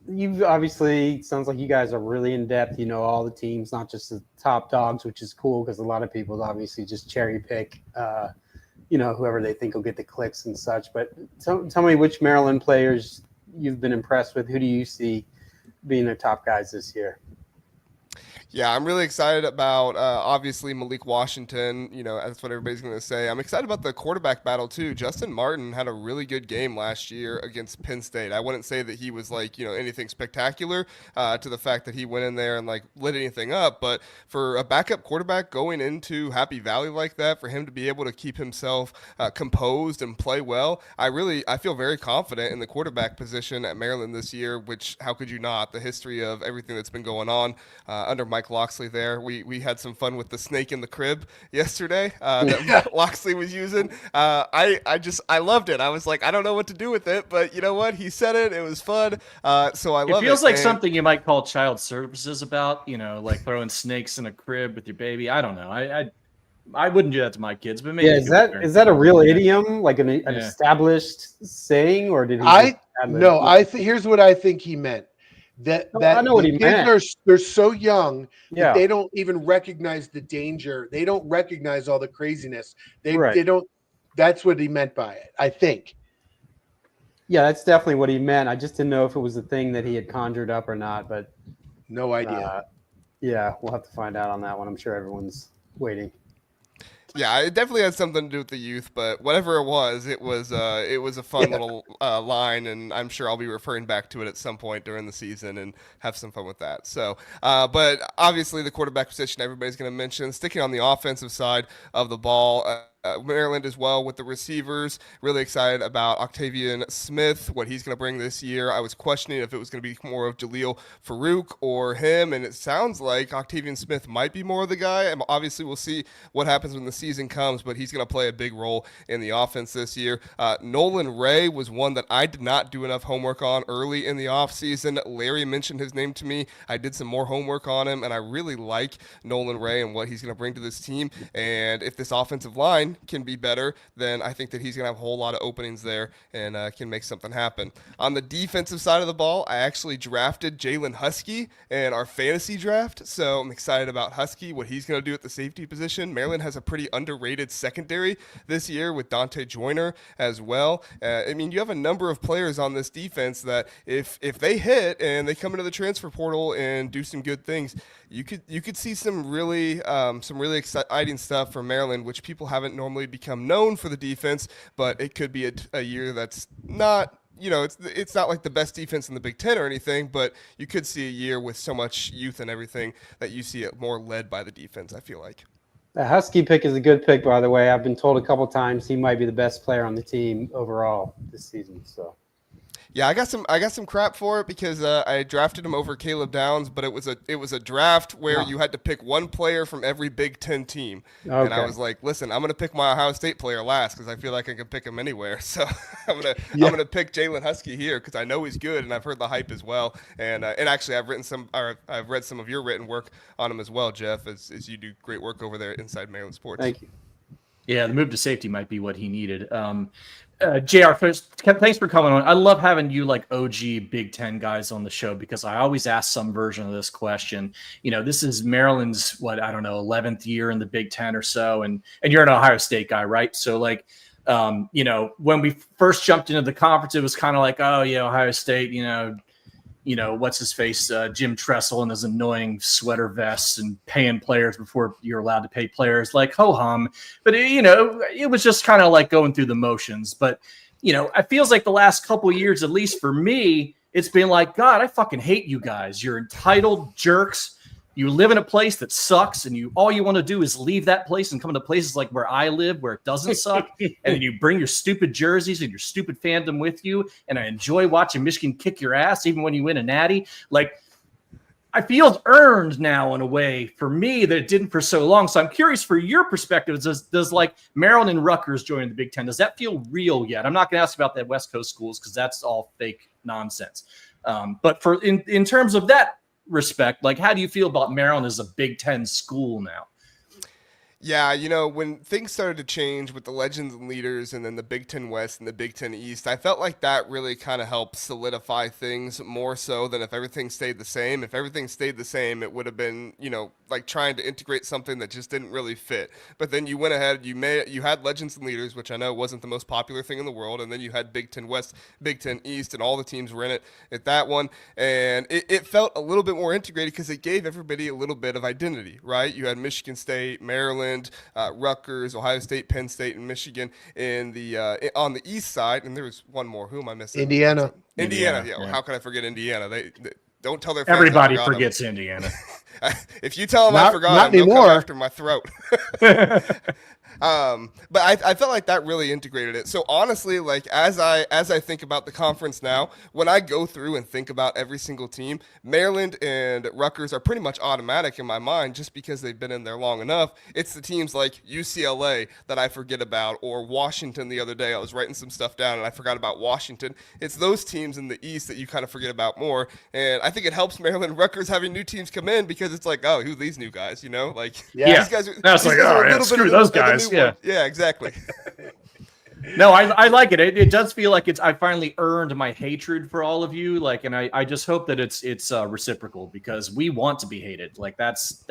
you've obviously sounds like you guys are really in depth. You know all the teams, not just the top dogs, which is cool because a lot of people obviously just cherry pick, whoever they think will get the clicks and such. But tell me which Maryland players you've been impressed with. Who do you see being the top guys this year? Yeah, I'm really excited about, obviously, Malik Washington. That's what everybody's going to say. I'm excited about the quarterback battle, too. Justin Martin had a really good game last year against Penn State. I wouldn't say that he was, anything spectacular to the fact that he went in there and, lit anything up. But for a backup quarterback going into Happy Valley like that, for him to be able to keep himself composed and play well, I feel very confident in the quarterback position at Maryland this year, which how could you not? The history of everything that's been going on under Mike Loxley there. We had some fun with the snake in the crib yesterday that Loxley was using. I loved it. I was like, I don't know what to do with it, but you know what? He said it. It was fun. So I love it. It feels like something you might call child services about, like throwing snakes in a crib with your baby. I don't know. I wouldn't do that to my kids, but maybe. Yeah, is that a real idiom, like an established saying, or did he? Here's what I think he meant. I know what he meant. They're so young that they don't even recognize the danger. They don't recognize all the craziness. They don't. That's what he meant by it, I think. Yeah, that's definitely what he meant. I just didn't know if it was a thing that he had conjured up or not. But no idea. We'll have to find out on that one. I'm sure everyone's waiting. Yeah, it definitely had something to do with the youth, but whatever it was a fun little line, and I'm sure I'll be referring back to it at some point during the season and have some fun with that. So, but obviously the quarterback position everybody's going to mention. Sticking on the offensive side of the ball, Maryland as well with the receivers. Really excited about Octavian Smith, what he's going to bring this year. I was questioning if it was going to be more of Jaleel Farouk or him, and it sounds like Octavian Smith might be more of the guy. And obviously, we'll see what happens when the season comes, but he's going to play a big role in the offense this year. Nolan Ray was one that I did not do enough homework on early in the offseason. Larry mentioned his name to me. I did some more homework on him, and I really like Nolan Ray and what he's going to bring to this team. And if this offensive line can be better, then I think that he's going to have a whole lot of openings there and can make something happen. On the defensive side of the ball, I actually drafted Jalen Husky in our fantasy draft, so I'm excited about Husky, what he's going to do at the safety position. Maryland has a pretty underrated secondary this year with Dante Joyner as well. You have a number of players on this defense that if they hit and they come into the transfer portal and do some good things, you could see some really exciting stuff from Maryland, which people haven't normally become known for the defense, but it could be a year that's not. It's not like the best defense in the Big Ten or anything, but you could see a year with so much youth and everything that you see it more led by the defense, I feel like. The Husky pick is a good pick, by the way. I've been told a couple times he might be the best player on the team overall this season. So, yeah, I got some crap for it because I drafted him over Caleb Downs, but it was a draft where you had to pick one player from every Big Ten team, and I was like, listen, I'm gonna pick my Ohio State player last because I feel like I can pick him anywhere. So I'm gonna pick Jalen Husky here because I know he's good and I've heard the hype as well. And actually I've read some of your written work on him as well, Jeff, as you do great work over there at Inside Maryland Sports. Thank you. Yeah, the move to safety might be what he needed. JR, thanks for coming on. I love having you like OG Big Ten guys on the show because I always ask some version of this question. This is Maryland's 11th year in the Big Ten or so, and you're an Ohio State guy, right? So when we first jumped into the conference, it was kind of like, oh yeah, Ohio State, what's his face, Jim Tressel and his annoying sweater vests and paying players before you're allowed to pay players, like ho hum. But it was just kind of like going through the motions. But it feels like the last couple of years, at least for me, it's been like, God, I fucking hate you guys. You're entitled jerks. You live in a place that sucks, and all you want to do is leave that place and come to places like where I live, where it doesn't suck, and then you bring your stupid jerseys and your stupid fandom with you, and I enjoy watching Michigan kick your ass even when you win a natty. Like, I feel it's earned now in a way for me that it didn't for so long. So I'm curious for your perspective, does like Maryland and Rutgers joining the Big Ten, does that feel real yet? I'm not going to ask about the West Coast schools because that's all fake nonsense. But in terms of that respect, like, how do you feel about Maryland as a Big Ten school now? Yeah, when things started to change with the legends and leaders and then the Big Ten West and the Big Ten East, I felt like that really kind of helped solidify things more so than if everything stayed the same. If everything stayed the same, it would have been, like trying to integrate something that just didn't really fit. But then you went ahead, you had legends and leaders, which I know wasn't the most popular thing in the world, and then you had Big Ten West, Big Ten East, and all the teams were in it at that one. And it felt a little bit more integrated because it gave everybody a little bit of identity, right? You had Michigan State, Maryland, Rutgers, Ohio State, Penn State, and Michigan in the on the east side, and there was one more. Who am I missing? Indiana. Yeah. Well, how can I forget Indiana? They don't tell their fans everybody forgets them. Indiana. If you tell them I forgot them, they'll come after my throat. But I felt like that really integrated it. So honestly, like as I think about the conference now, when I go through and think about every single team, Maryland and Rutgers are pretty much automatic in my mind just because they've been in there long enough. It's the teams like UCLA that I forget about, or Washington the other day. I was writing some stuff down and I forgot about Washington. It's those teams in the East that you kind of forget about more. And I think it helps Maryland and Rutgers having new teams come in because it's like, oh, who are these new guys? These guys are, screw those guys. Yeah, exactly. No, I like it. It does feel like I finally earned my hatred for all of you. Like, and I just hope that it's reciprocal because we want to be hated. Like that's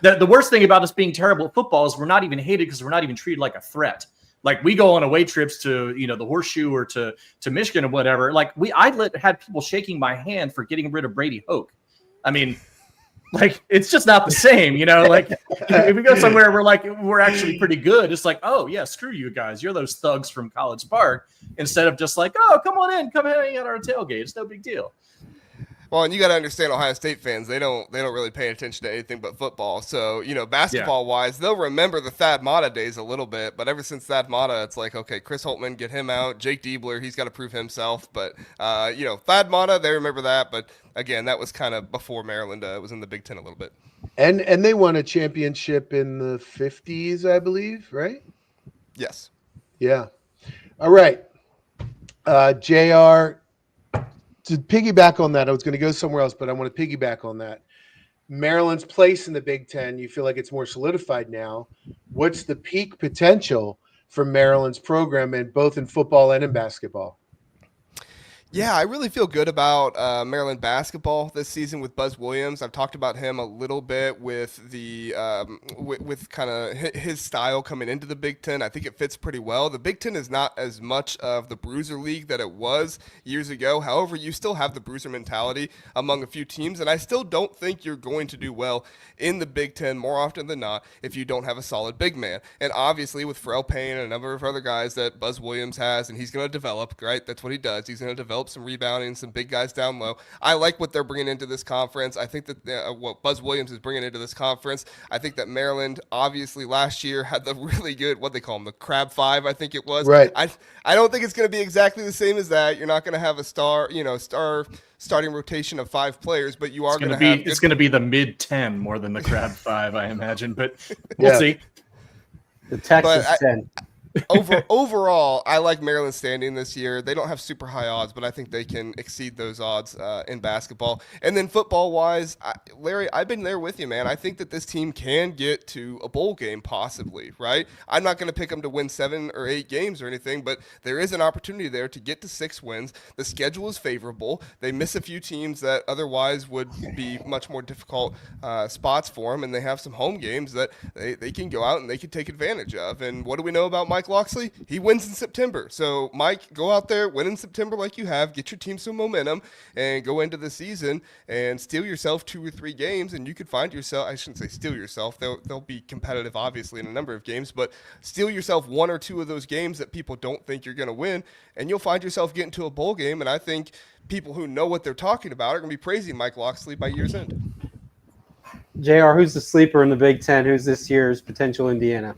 the worst thing about us being terrible at football is we're not even hated because we're not even treated like a threat. Like we go on away trips to the Horseshoe or to Michigan or whatever. Like I had people shaking my hand for getting rid of Brady Hoke. I mean. Like, it's just not the same, like if we go somewhere, we're actually pretty good. It's like, oh yeah, screw you guys. You're those thugs from College Park instead of just like, oh, come on in, come hang out at our tailgate. It's no big deal. Well, and you got to understand Ohio State fans, they don't really pay attention to anything but football. So, basketball-wise, they'll remember the Thad Matta days a little bit. But ever since Thad Matta, it's like, okay, Chris Holtmann, get him out. Jake Diebler, he's got to prove himself. But, Thad Matta, they remember that. But, again, that was kind of before Maryland was in the Big Ten a little bit. And they won a championship in the 50s, I believe, right? Yes. Yeah. All right. JR, to piggyback on that, I was going to go somewhere else, but I want to piggyback on that. Maryland's place in the Big Ten, you feel like it's more solidified now. What's the peak potential for Maryland's program, both in football and in basketball? Yeah, I really feel good about Maryland basketball this season with Buzz Williams. I've talked about him a little bit with the with kind of his style coming into the Big Ten. I think it fits pretty well. The Big Ten is not as much of the bruiser league that it was years ago. However, you still have the bruiser mentality among a few teams, and I still don't think you're going to do well in the Big Ten more often than not if you don't have a solid big man. And obviously, with Pharrell Payne and a number of other guys that Buzz Williams has, and he's going to develop, right? That's what he does. He's going to develop some rebounding, some big guys down low. I like what they're bringing into this conference. I think that what Buzz Williams is bringing into this conference, I think that Maryland obviously last year had the really good, what they call them, the Crab Five, I think it was. Right. I don't think it's going to be exactly the same as that. You're not going to have a star starting rotation of 5 players, but you are going to have. It's going to be the mid 10 more than the Crab 5, I imagine, but we'll see. The Texas 10. Overall, I like Maryland standing this year. They don't have super high odds, but I think they can exceed those odds in basketball. And then football-wise, Larry, I've been there with you, man. I think that this team can get to a bowl game possibly, right? I'm not going to pick them to win 7 or 8 games or anything, but there is an opportunity there to get to 6 wins. The schedule is favorable. They miss a few teams that otherwise would be much more difficult spots for them, and they have some home games that they can go out and they can take advantage of. And what do we know about Mike Loxley? He wins in September. So, Mike, go out there, win in September like you have, get your team some momentum, and go into the season and steal yourself 2 or 3 games, and you could find yourself, I shouldn't say steal yourself, they'll be competitive, obviously, in a number of games, but steal yourself 1 or 2 of those games that people don't think you're going to win, and you'll find yourself getting to a bowl game, and I think people who know what they're talking about are going to be praising Mike Loxley by year's end. JR, who's the sleeper in the Big Ten? Who's this year's potential Indiana?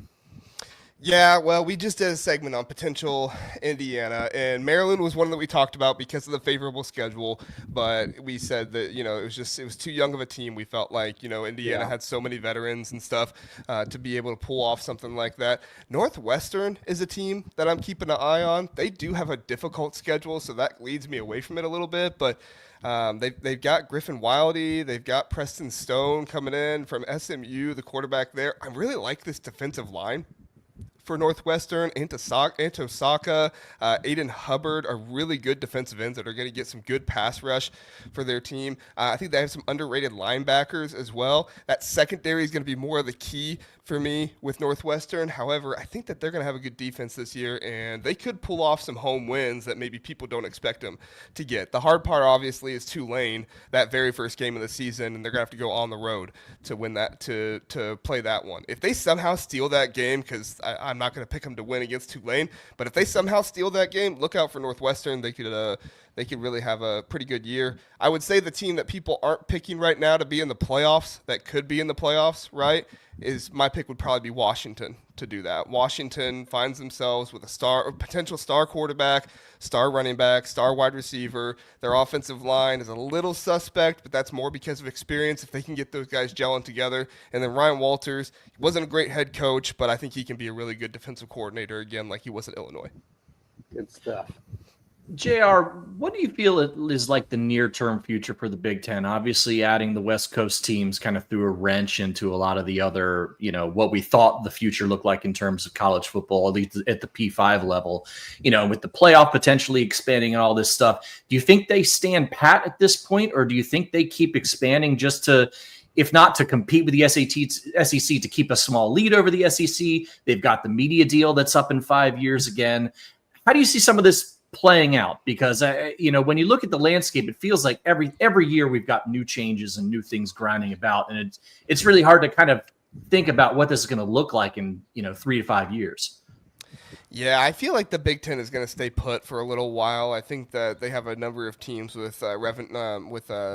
Yeah, well, we just did a segment on potential Indiana, and Maryland was one that we talked about because of the favorable schedule, but we said that, it was too young of a team. We felt like, Indiana had so many veterans and stuff to be able to pull off something like that. Northwestern is a team that I'm keeping an eye on. They do have a difficult schedule, so that leads me away from it a little bit, but they've got Griffin Wildy. They've got Preston Stone coming in from SMU, the quarterback there. I really like this defensive line for Northwestern. Antosaka, Aiden Hubbard are really good defensive ends that are going to get some good pass rush for their team. I think they have some underrated linebackers as well. That secondary is going to be more of the key for me with Northwestern. However, I think that they're going to have a good defense this year, and they could pull off some home wins that maybe people don't expect them to get. The hard part, obviously, is Tulane, that very first game of the season, and they're going to have to go on the road to win that, to play that one. If they somehow steal that game, because I'm not going to pick them to win against Tulane, but if they somehow steal that game, look out for Northwestern. They could really have a pretty good year. I would say the team that people aren't picking right now to be in the playoffs, that could be in the playoffs, right, is my pick would probably be Washington to do that. Washington finds themselves with a potential star quarterback, star running back, star wide receiver. Their offensive line is a little suspect, but that's more because of experience if they can get those guys gelling together. And then Ryan Walters, he wasn't a great head coach, but I think he can be a really good defensive coordinator again like he was at Illinois. Good stuff. JR, what do you feel is like the near-term future for the Big Ten? Obviously, adding the West Coast teams kind of threw a wrench into a lot of the other, what we thought the future looked like in terms of college football, at least at the P5 level. With the playoff potentially expanding and all this stuff, do you think they stand pat at this point, or do you think they keep expanding just to, if not to compete with the SEC, to keep a small lead over the SEC? They've got the media deal that's up in 5 years again. How do you see some of this playing out? Because when you look at the landscape, it feels like every year we've got new changes and new things grinding about, and it's really hard to kind of think about what this is going to look like in 3 to 5 years. Yeah, I feel like the Big Ten is going to stay put for a little while. I think that they have a number of teams with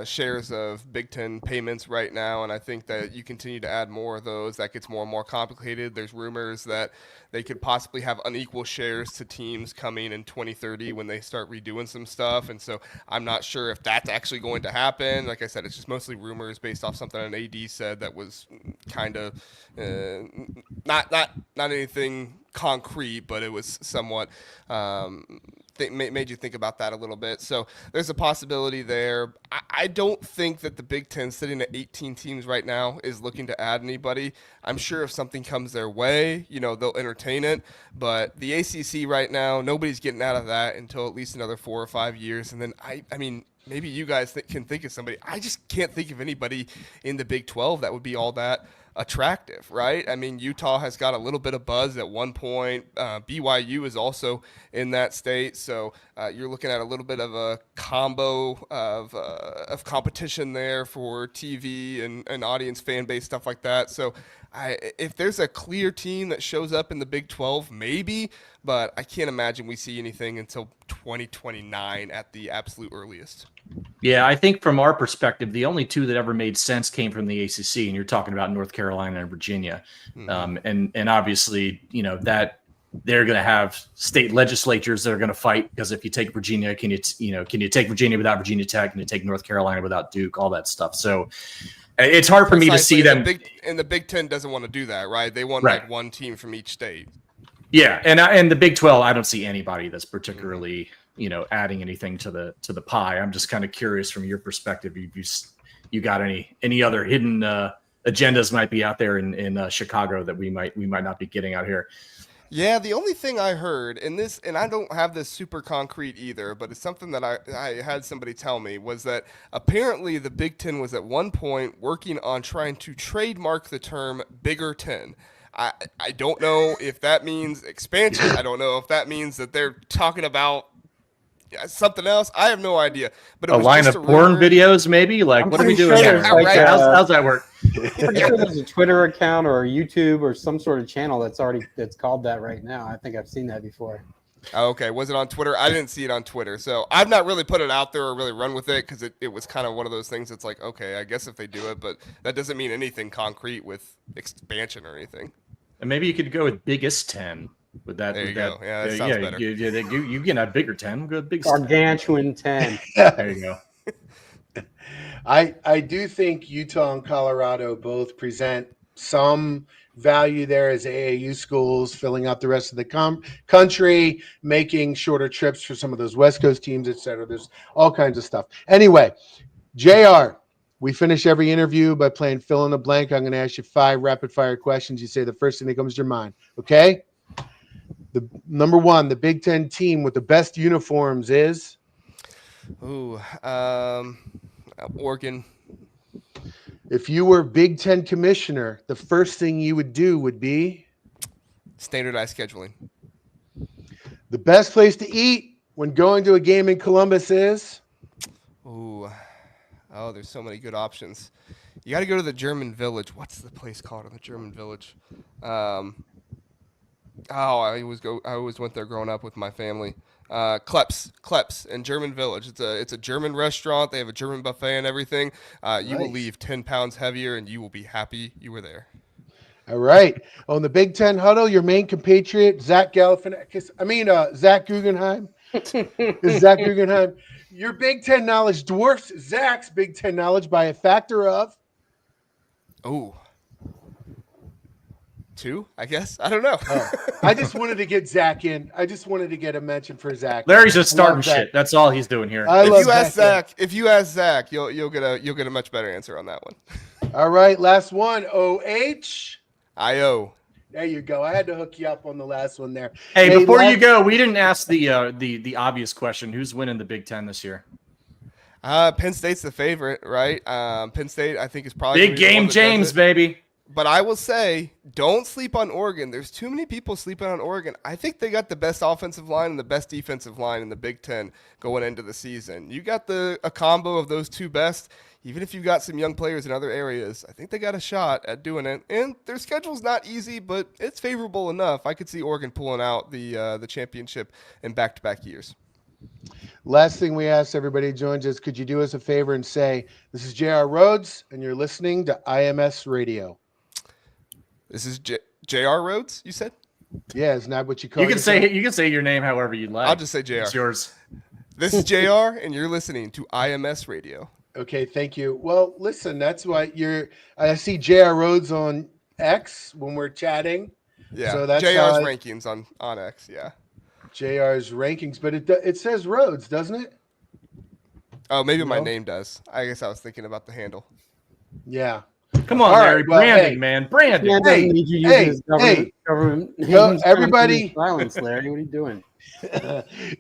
shares of Big Ten payments right now, and I think that you continue to add more of those, that gets more and more complicated. There's rumors that they could possibly have unequal shares to teams coming in 2030 when they start redoing some stuff, and so I'm not sure if that's actually going to happen. Like I said, it's just mostly rumors based off something an AD said that was kind of not anything concrete, but it was somewhat made you think about that a little bit. So there's a possibility there. I don't think that the Big Ten, sitting at 18 teams right now, is looking to add anybody. I'm sure if something comes their way, they'll entertain it. But the ACC right now, nobody's getting out of that until at least another 4 or 5 years. And then I mean, maybe you guys can think of somebody. I just can't think of anybody in the Big 12 that would be all that attractive, right? I mean, Utah has got a little bit of buzz at one point. BYU is also in that state, so you're looking at a little bit of a combo of competition there for TV and audience, fan base, stuff like that. So if there's a clear team that shows up in the Big 12, maybe, but I can't imagine we see anything until 2029 at the absolute earliest. Yeah, I think from our perspective, the only two that ever made sense came from the ACC, and you're talking about North Carolina and Virginia. And obviously, that they're going to have state legislatures that are going to fight, because if you take Virginia, can you take Virginia without Virginia Tech? Can you take North Carolina without Duke? All that stuff. So it's hard for me to see them. And the Big Ten doesn't want to do that, right? They want like one team from each state. Yeah, and the Big 12, I don't see anybody that's particularly adding anything to the pie. I'm just kind of curious from your perspective. You got any other hidden agendas might be out there in Chicago that we might not be getting out here? Yeah, the only thing I heard in this, and I don't have this super concrete either, but it's something that I had somebody tell me, was that apparently the Big Ten was at one point working on trying to trademark the term Bigger Ten. I don't know if that means expansion. I don't know if that means that they're talking about something else. I have no idea. But it a was line just of porn videos, maybe? Like, what are we doing here? How's that work? I'm sure there's a Twitter account or a YouTube or some sort of channel that's called that right now. I think I've seen that before. Okay, was it on Twitter? I didn't see it on Twitter, so I've not really put it out there or really run with it, because it was kind of one of those things that's like, okay, I guess if they do it, but that doesn't mean anything concrete with expansion or anything. And maybe you could go with Biggest 10. With that, there you go. Yeah, that sounds better. You get a bigger 10. Go big gargantuan 10. There you go. I do think Utah and Colorado both present some value there as AAU schools, filling out the rest of the country, making shorter trips for some of those West Coast teams, etc. There's all kinds of stuff. Anyway, JR, we finish every interview by playing fill in the blank. I'm going to ask you 5 rapid fire questions. You say the first thing that comes to your mind. Okay? The number one, the Big Ten team with the best uniforms is? Oregon. If you were Big Ten commissioner, the first thing you would do would be? Standardized scheduling. The best place to eat when going to a game in Columbus is? There's so many good options. You got to go to the German Village. What's the place called in the German Village? I always went there growing up with my family. Kleps in German Village. It's a German restaurant. They have a German buffet and everything. You will leave 10 pounds heavier, and you will be happy you were there. All right. On the Big Ten Huddle, your main compatriot, Zach Guggenheim. Is Zach Guggenheim. Your Big Ten knowledge dwarfs Zach's Big Ten knowledge by a factor of? 2, I guess. I don't know. I just wanted to get Zach in. I just wanted to get a mention for Zach. Larry's just starting shit. That's all he's doing here. If you ask Zach, you'll get a much better answer on that one. All right, last one. OH. IO. There you go. I had to hook you up on the last one there. Hey, before you go, we didn't ask the obvious question. Who's winning the Big Ten this year? Penn State's the favorite, right? Penn State, I think, is probably big game, James, baby. But I will say, don't sleep on Oregon. There's too many people sleeping on Oregon. I think they got the best offensive line and the best defensive line in the Big Ten going into the season. You got a combo of those two best. Even if you've got some young players in other areas, I think they got a shot at doing it. And their schedule's not easy, but it's favorable enough. I could see Oregon pulling out the championship in back-to-back years. Last thing we asked everybody who joins us, could you do us a favor and say, this is JR Rhoades, and you're listening to IMS Radio. This is JR Rhoades, you said? Yeah, isn't that what you call it? You can say your name however you'd like. I'll just say JR. It's yours. This is JR, and you're listening to IMS Radio. Okay, thank you. Well, listen, that's why I see JR Rhoades on X when we're chatting. Yeah, So that's JR's how rankings on X. Yeah. JR's rankings, but it says Rhoades, doesn't it? Oh, maybe my No? name does. I guess I was thinking about the handle. Yeah. Come on, All Larry. right, well, Branding, hey. man. This Branding. man doesn't need you using his government Go, names. everybody. Silence, Larry. What are you doing?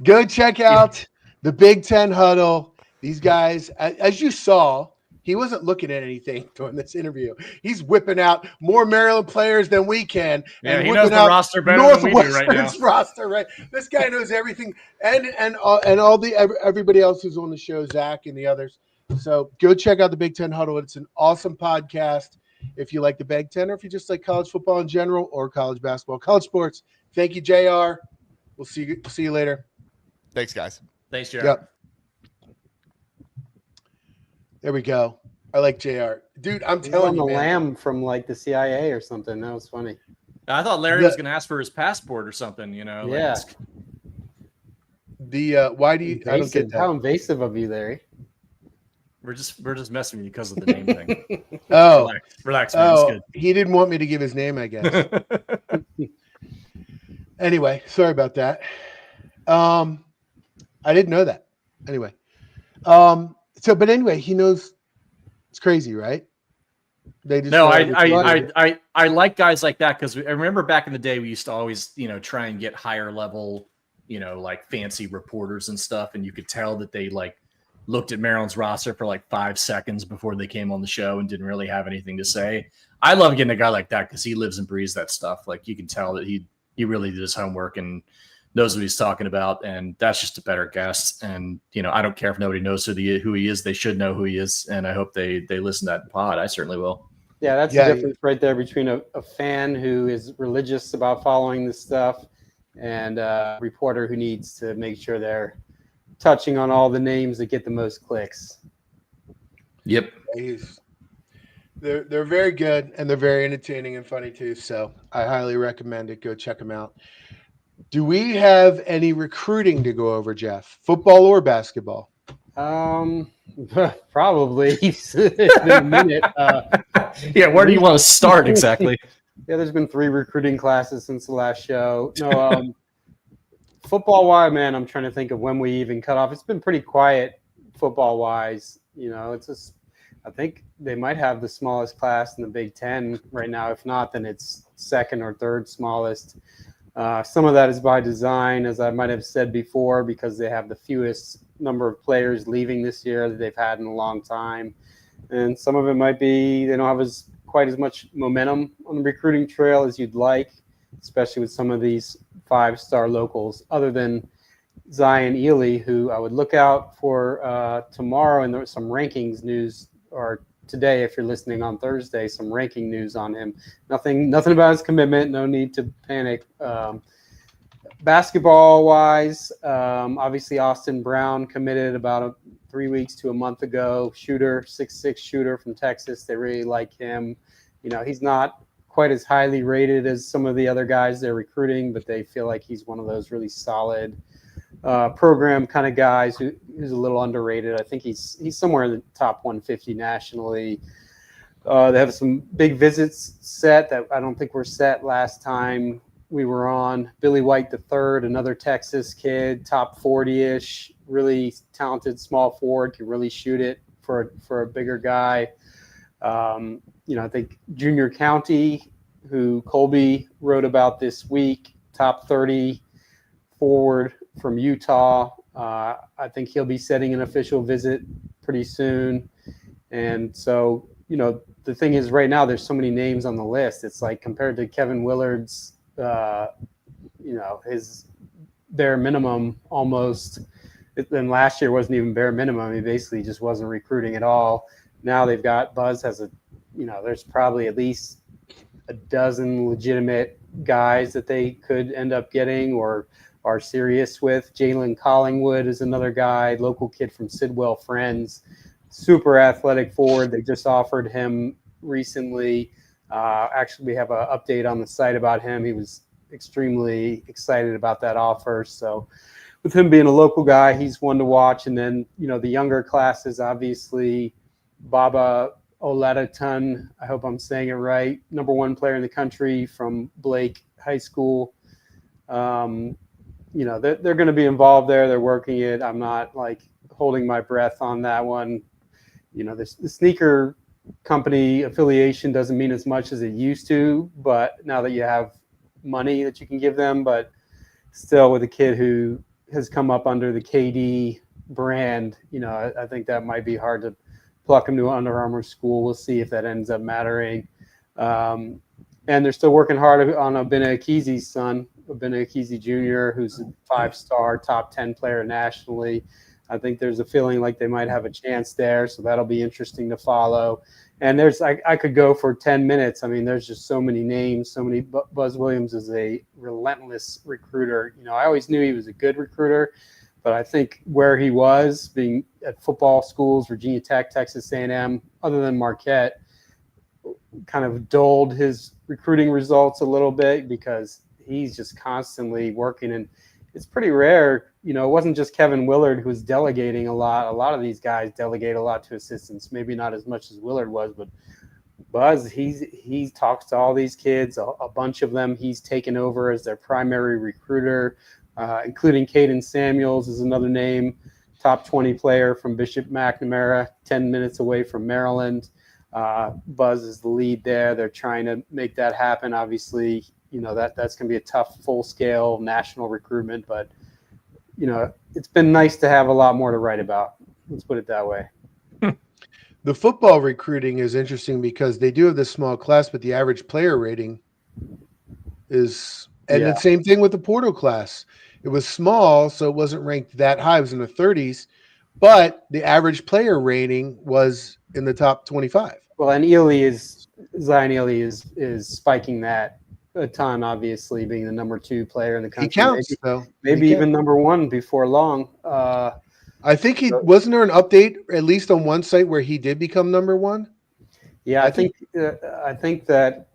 Go check out the Big Ten Huddle. These guys, as you saw, he wasn't looking at anything during this interview. He's whipping out more Maryland players than we can. Yeah, and he knows whipping the out roster better than we do right now. Northwestern's roster, right? This guy knows everything, and all the everybody else who's on the show, Zach and the others. So go check out the Big Ten Huddle. It's an awesome podcast. If you like the Big Ten, or if you just like college football in general, or college basketball, college sports. Thank you, JR. We'll see you later. Thanks, guys. Thanks, JR. Yep. There we go. I like JR. Dude, I'm He's telling on you, the man. lamb from like the CIA or something. That was funny. I thought Larry was going to ask for his passport or something, you know. Yeah. Why do you I don't get that. How invasive of you, Larry. We're just messing with you because of the name thing. Oh. Relax, man. It's good. He didn't want me to give his name, I guess. Anyway, sorry about that. I didn't know that. Anyway. But anyway, he knows it's crazy, right? They just I like guys like that because I remember back in the day we used to always, try and get higher level, like fancy reporters and stuff, and you could tell that they like looked at Maryland's roster for like 5 seconds before they came on the show and didn't really have anything to say. I love getting a guy like that because he lives and breathes that stuff. Like you can tell that he really did his homework and knows what he's talking about, and that's just a better guest. And I don't care if nobody knows who he is; they should know who he is, and I hope they listen to that pod. I certainly will. Yeah, that's the difference right there between a fan who is religious about following this stuff and a reporter who needs to make sure they're touching on all the names that get the most clicks. Yep. They're very good, and they're very entertaining and funny too. So I highly recommend it. Go check them out. Do we have any recruiting to go over, Jeff? Football or basketball? Probably. It's been a minute. Yeah, where do you want to start exactly? Yeah, there's been 3 recruiting classes since the last show. No, football-wise, man, I'm trying to think of when we even cut off. It's been pretty quiet football-wise. It's just I think they might have the smallest class in the Big Ten right now. If not, then it's second or third smallest. Some of that is by design, as I might have said before, because they have the fewest number of players leaving this year that they've had in a long time. And some of it might be they don't have quite as much momentum on the recruiting trail as you'd like, especially with some of these 5-star locals, other than Zion Ely, who I would look out for tomorrow. And there's some rankings news, or today, if you're listening on Thursday, some ranking news on him. Nothing about his commitment. No need to panic. Basketball-wise, obviously Austin Brown committed about 3 weeks to a month ago. Shooter, 6'6" shooter from Texas. They really like him. He's not quite as highly rated as some of the other guys they're recruiting, but they feel like he's one of those really solid program kind of guys who's a little underrated. I think he's somewhere in the top 150 nationally. They have some big visits set that I don't think were set last time we were on. Billy White III, another Texas kid, top 40-ish, really talented small forward, can really shoot it for a bigger guy. I think Junior County, who Colby wrote about this week, top 30 forward from Utah. I think he'll be setting an official visit pretty soon. And so, the thing is right now there's so many names on the list. It's like compared to Kevin Willard's, his bare minimum almost. Then last year wasn't even bare minimum. He basically just wasn't recruiting at all. Now they've got Buzz has there's probably at least a dozen legitimate guys that they could end up getting or are serious with. Jalen Collingwood is another guy, local kid from Sidwell Friends, super athletic forward. They just offered him recently. Actually, we have an update on the site about him. He was extremely excited about that offer. So with him being a local guy, he's one to watch. And then, the younger classes, obviously, Baba Oladiton, I hope I'm saying it right, number 1 player in the country from Blake High School. They're going to be involved there. They're working it. I'm not like holding my breath on that one. The sneaker company affiliation doesn't mean as much as it used to, but now that you have money that you can give them, but still with a kid who has come up under the KD brand, I think that might be hard to pluck him to an Under Armour school. We'll see if that ends up mattering. And they're still working hard on Obinna Ekeze's son, Obinna Ekeze Jr., who's a 5-star top 10 player nationally. I think there's a feeling like they might have a chance there, so that'll be interesting to follow. And I could go for 10 minutes. I mean, there's just so many names, so many. Buzz Williams is a relentless recruiter. I always knew he was a good recruiter, but I think where he was, being at football schools, Virginia Tech, Texas A&M, other than Marquette, kind of dulled his recruiting results a little bit because he's just constantly working. And it's pretty rare. It wasn't just Kevin Willard who was delegating a lot. A lot of these guys delegate a lot to assistants, maybe not as much as Willard was, but Buzz, he talks to all these kids, a bunch of them he's taken over as their primary recruiter, including Caden Samuels is another name, top 20 player from Bishop McNamara, 10 minutes away from Maryland. Buzz is the lead there. They're trying to make that happen. Obviously, that's going to be a tough, full-scale national recruitment, but it's been nice to have a lot more to write about. Let's put it that way. The football recruiting is interesting because they do have this small class, but the average player rating is, and the same thing with the portal class. It was small, so it wasn't ranked that high. It was in the 30s, but the average player rating was in the top 25. Well, and Zion Ely is spiking that a ton, obviously, being the number 2 player in the country. He counts, though. Maybe even number 1 before long. I think wasn't there an update, at least on one site, where he did become number 1? Yeah, I think that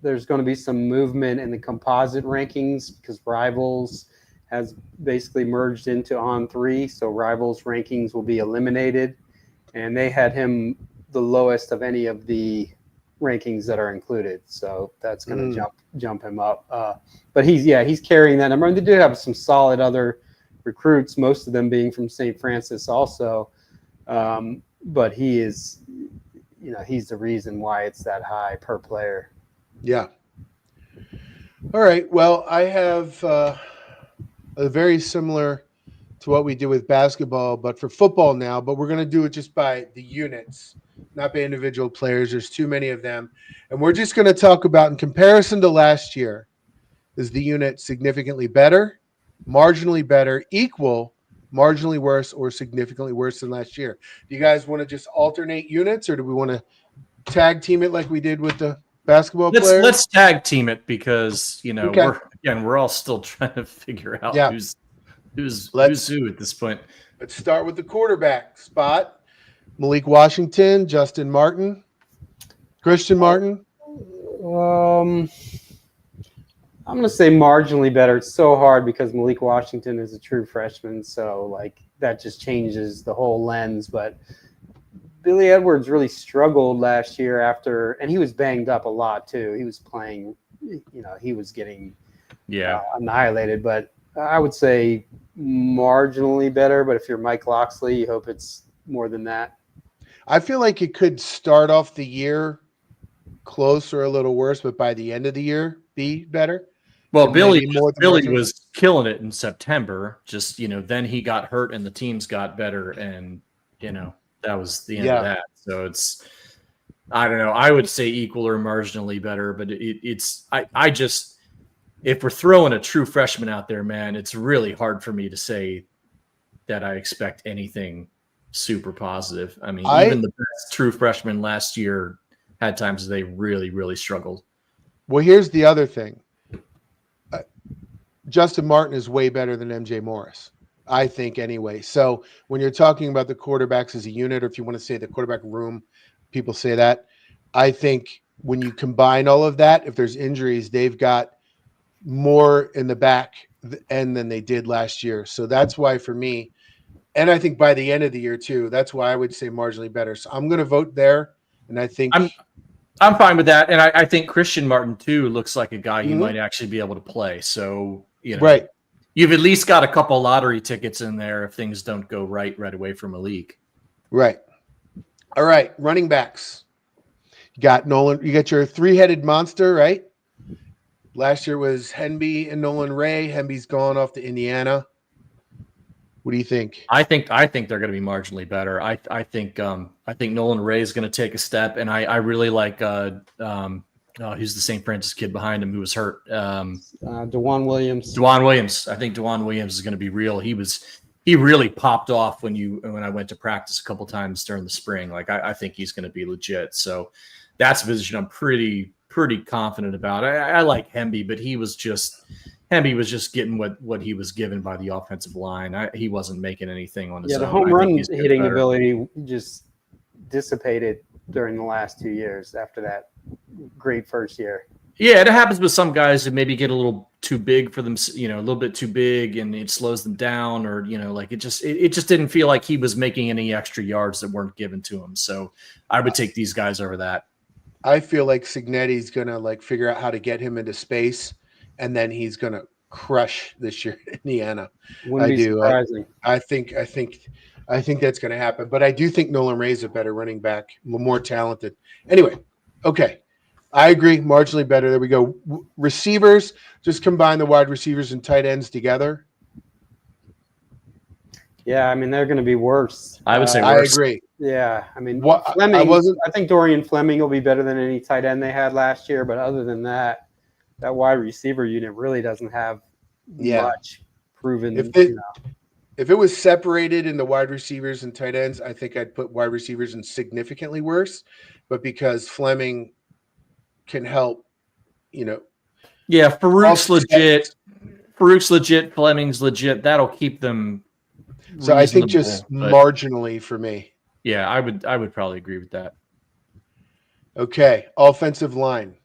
there's going to be some movement in the composite rankings because Rivals has basically merged into On3, so Rivals rankings will be eliminated, and they had him the lowest of any of the rankings that are included, so that's going to jump him up. But he's carrying that number, and they do have some solid other recruits, most of them being from St. Francis also. But he is, he's the reason why it's that high per player. Yeah. All right. Well, I have a very similar to what we did with basketball, but for football now, but we're going to do it just by the units, not by individual players. There's too many of them. And we're just going to talk about, in comparison to last year, is the unit significantly better, marginally better, equal, marginally worse, or significantly worse than last year? Do you guys want to just alternate units, or do we want to tag team it like we did with the basketball players? Let's tag team it because, we're all still trying to figure out who's who at this point. Let's start with the quarterback spot. Malik Washington, Justin Martin, Christian Martin. I'm going to say marginally better. It's so hard because Malik Washington is a true freshman, so that just changes the whole lens. But Billy Edwards really struggled last year and he was banged up a lot too. He was playing, he was getting annihilated. But I would say marginally better. But if you're Mike Loxley, you hope it's more than that. I feel like it could start off the year close or a little worse, but by the end of the year, be better. Well, Billy was killing it in September. Just, then he got hurt and the teams got better. And, that was the end of that. So it's, I don't know. I would say equal or marginally better, but I just, if we're throwing a true freshman out there, man, it's really hard for me to say that I expect anything super positive. I mean, even the best true freshman last year had times they really, really struggled. Well, here's the other thing. Justin Martin is way better than MJ Morris, I think, anyway. So when you're talking about the quarterbacks as a unit, or if you want to say the quarterback room, people say that. I think when you combine all of that, if there's injuries, they've got more in the back end than they did last year. So that's why, for me, And I think by the end of the year too. That's why I would say marginally better. So I'm going to vote there. And I think I'm fine with that. And I think Christian Martin too looks like a guy you Mhm. might actually be able to play. So, right. you've at least got a couple lottery tickets in there if things don't go right away from Malik. Right. All right. Running backs. You got Nolan. You got your three-headed monster, right? Last year was Henby and Nolan Ray. Henby's gone off to Indiana. What do you think? I think they're going to be marginally better. I think Nolan Ray is going to take a step, and I really like who's the St. Francis kid behind him who was hurt. DeJuan Williams. DeJuan Williams. I think DeJuan Williams is going to be real. He really popped off when I went to practice a couple times during the spring. Like I think he's going to be legit. So that's a position I'm pretty confident about. I like Henby, but Henby was just getting what he was given by the offensive line. He wasn't making anything on his own. The home run hitting ability just dissipated during the last 2 years after that great first year. Yeah, it happens with some guys that maybe get a little too big for them, a little bit too big, and it slows them down, or like it just didn't feel like he was making any extra yards that weren't given to him. So I would take these guys over that. I feel like Cignetti's gonna figure out how to get him into space, and then he's gonna crush this year in Indiana. Wouldn't be surprising. I think that's gonna happen. But I do think Nolan Ray's a better running back, more talented. Anyway, okay. I agree, marginally better. There we go. Receivers, just combine the wide receivers and tight ends together. Yeah, I mean they're going to be worse. I would say worse. I agree. Yeah, I mean Fleming. I think Dorian Fleming will be better than any tight end they had last year. But other than that, that wide receiver unit really doesn't have much proven. If it was separated into wide receivers and tight ends, I think I'd put wide receivers in significantly worse. But because Fleming can help, Yeah, Farouk's legit. Farouk's legit. Fleming's legit. That'll keep them. So I think just marginally for me. Yeah, I would probably agree with that. Okay, offensive line.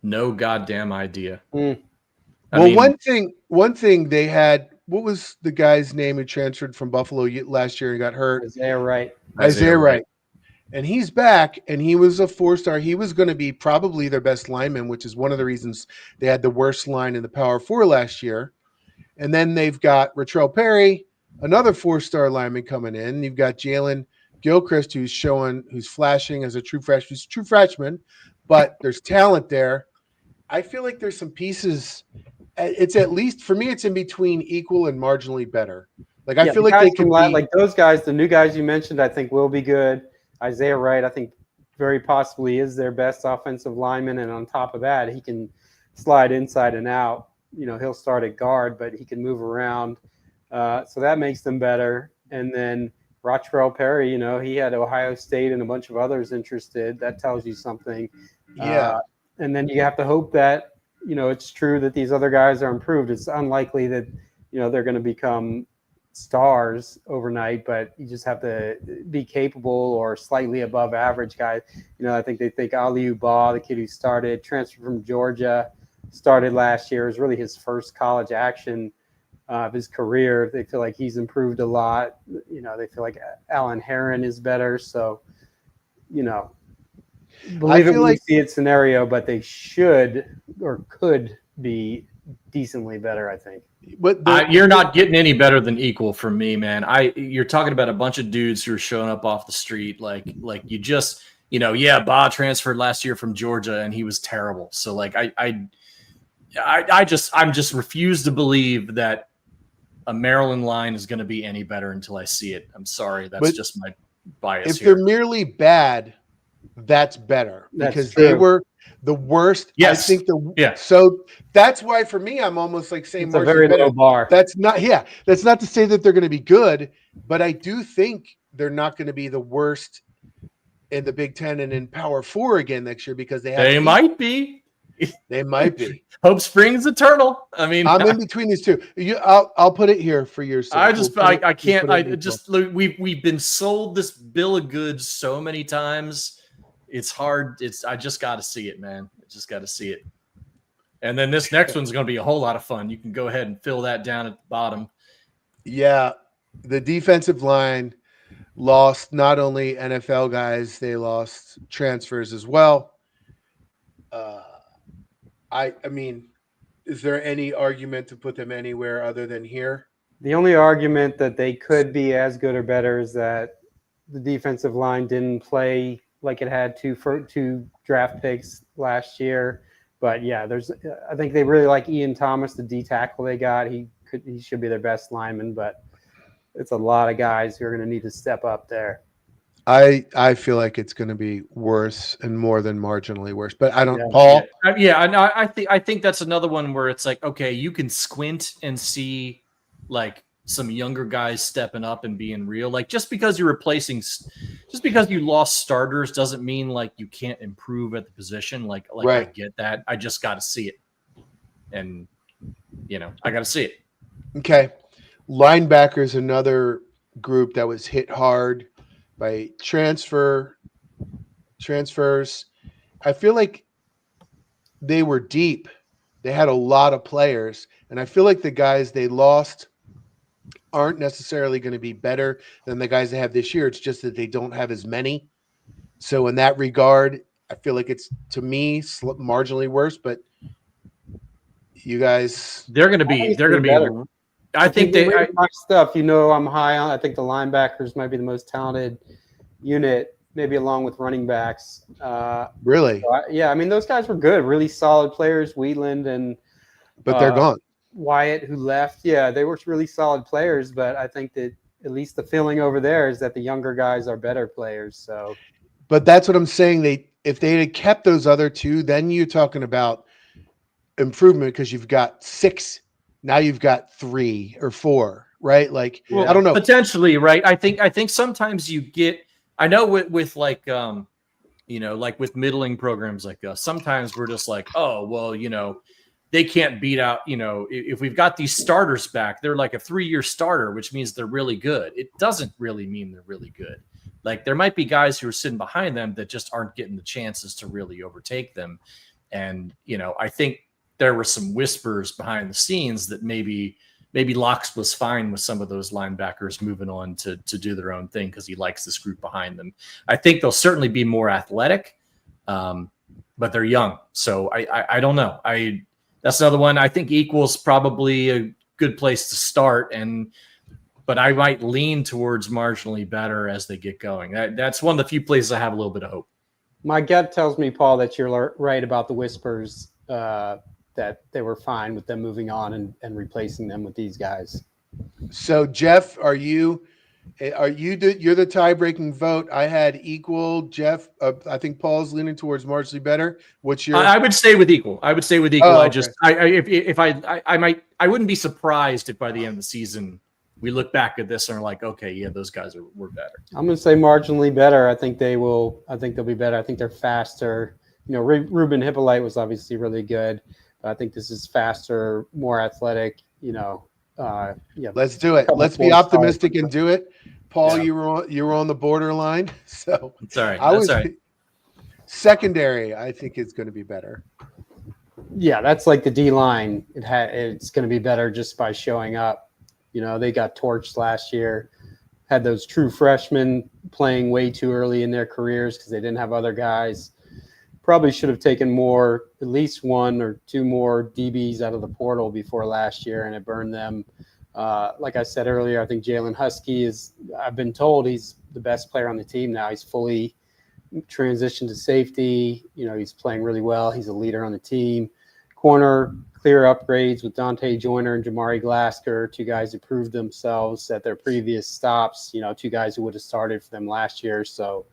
No goddamn idea. One thing they had. What was the guy's name who transferred from Buffalo last year and got hurt? Isaiah Wright. Isaiah Wright. And he's back, and he was a 4-star. He was going to be probably their best lineman, which is one of the reasons they had the worst line in the Power 4 last year. And then they've got Ratrell Perry, another 4-star lineman coming in. You've got Jalen Gilchrist, who's flashing as a true freshman, but there's talent there. I feel like there's some pieces. It's at least, for me, it's in between equal and marginally better. I feel like they can like those guys, the new guys you mentioned, I think will be good. Isaiah Wright, I think, very possibly is their best offensive lineman, and on top of that, he can slide inside and out. He'll start at guard, but he can move around, so that makes them better. And then Ratrell Perry, he had Ohio State and a bunch of others interested. That tells you something. Yeah. And then you have to hope that it's true that these other guys are improved. It's unlikely that they're going to become stars overnight, but you just have to be capable or slightly above average guys. I think they think Aliou Ba, the kid who transferred from Georgia, started last year, is really his first college action of his career. They feel like he's improved a lot. They feel like Alan Heron is better. So, believe it when you see it scenario, but they should or could be decently better, I think. But you're not getting any better than equal from me, man. You're talking about a bunch of dudes who are showing up off the street, like you just, Ba transferred last year from Georgia and he was terrible. So I'm just refuse to believe that a Maryland line is going to be any better until I see it. I'm sorry, that's just my bias. If they're merely bad, that's better because they were the worst. Yes. I think so that's why for me, I'm almost like saying it's a very low bar. That's not to say that they're going to be good, but I do think they're not going to be the worst in the Big Ten and in Power 4 again next year because they might be. They might be. Hope springs eternal. I mean, I'm in between these two. I'll put it here for your sake. I can't. We've been sold this bill of goods so many times. It's hard. I just got to see it, man. I just got to see it. And then this next one's going to be a whole lot of fun. You can go ahead and fill that down at the bottom. Yeah. the defensive line lost not only NFL guys, they lost transfers as well. I mean, is there any argument to put them anywhere other than here? The only argument that they could be as good or better is that the defensive line didn't play like it had two draft picks last year. But yeah, I think they really like Ian Thomas, the D tackle they got. He should be their best lineman, but it's a lot of guys who are going to need to step up there. I feel like it's going to be worse and more than marginally worse, but I don't. Yeah. Paul, I think that's another one where it's like, okay, you can squint and see like some younger guys stepping up and being real. Like just because you lost starters doesn't mean like you can't improve at the position. Like right. I get that. I just got to see it, and I got to see it. Okay, linebackers, another group that was hit hard by transfers. I feel like they were deep. They had a lot of players, and I feel like the guys they lost aren't necessarily going to be better than the guys they have this year. It's just that they don't have as many. So in that regard, I feel like it's, to me, marginally worse, but you guys, they're going to be better. I think my stuff, I'm high on. I think the linebackers might be the most talented unit, maybe along with running backs. Really? So I mean, those guys were good, really solid players. Wheatland but they're gone. Wyatt, who left, they were really solid players. But I think that at least the feeling over there is that the younger guys are better players. So, but that's what I'm saying. If they had kept those other two, then you're talking about improvement because you've got 6. Now you've got 3 or 4, right? Like, I don't know. Potentially, right? I think sometimes you get. I know with like like with middling programs like us, sometimes we're just like, oh well, they can't beat out. If we've got these starters back, they're like a 3-year starter, which means they're really good. It doesn't really mean they're really good. Like there might be guys who are sitting behind them that just aren't getting the chances to really overtake them, and I think there were some whispers behind the scenes that maybe Locks was fine with some of those linebackers moving on to do their own thing because he likes this group behind them. I think they'll certainly be more athletic, but they're young. So I don't know. That's another one. I think equals probably a good place to start, but I might lean towards marginally better as they get going. That's one of the few places I have a little bit of hope. My gut tells me, Paul, that you're right about the whispers. That they were fine with them moving on and replacing them with these guys. So Jeff, you're the tie-breaking vote. I had equal. Jeff, I think Paul's leaning towards marginally better. What's your? I would stay with equal. Oh, okay. I wouldn't be surprised if by the end of the season we look back at this and are like, okay, yeah, those guys were better. I'm going to say marginally better. I think they'll be better. I think they're faster. Ruben Hippolyte was obviously really good. I think this is faster, more athletic. Let's do it. Let's be optimistic and do it. Paul, you were on the borderline, so sorry. Secondary, I think is going to be better. Yeah, that's like the D line. It's going to be better just by showing up. They got torched last year. Had those true freshmen playing way too early in their careers because they didn't have other guys. Probably should have taken at least 1 or 2 more DBs out of the portal before last year, and it burned them. Like I said earlier, I think Jalen Husky I've been told he's the best player on the team now. He's fully transitioned to safety. He's playing really well. He's a leader on the team. Corner, clear upgrades with Dante Joyner and Jamari Glasker, 2 guys who proved themselves at their previous stops, 2 guys who would have started for them last year. So,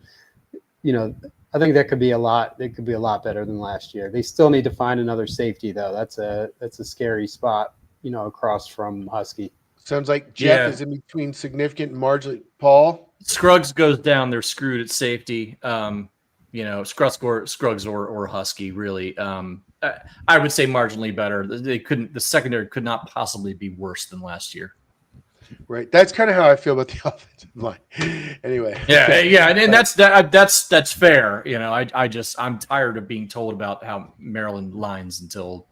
I think that could be a lot. It could be a lot better than last year. They still need to find another safety, though. That's a scary spot, across from Husky. Sounds like Jeff is in between significant and marginally. Paul? Scruggs goes down. They're screwed at safety. Scruggs or Husky, really. I would say marginally better. The secondary could not possibly be worse than last year. Right. That's kind of how I feel about the offensive line. Anyway. Yeah. And that's fair. I'm tired of being told about how Maryland lines until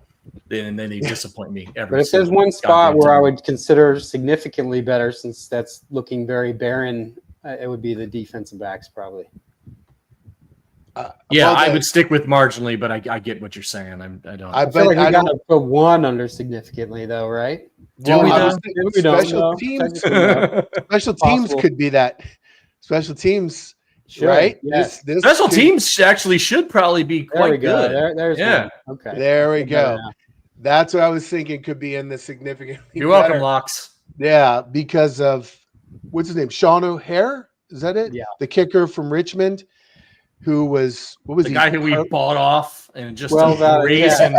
and then they disappoint me every. But if there's one spot where I would consider significantly better, since that's looking very barren, it would be the defensive backs probably. I would stick with marginally, but I get what you're saying. I don't. I feel like we got to put one under significantly, though, right? Special teams. Special teams could be that. Special teams, right? Yes. Special teams actually should probably be quite good. There's one. Okay. There we go. That's what I was thinking could be in the significantly. You're welcome, Locks. Yeah, because of what's his name? Sean O'Hare? Is that it? Yeah. The kicker from Richmond. Who was the guy who we bought off and just a brazen,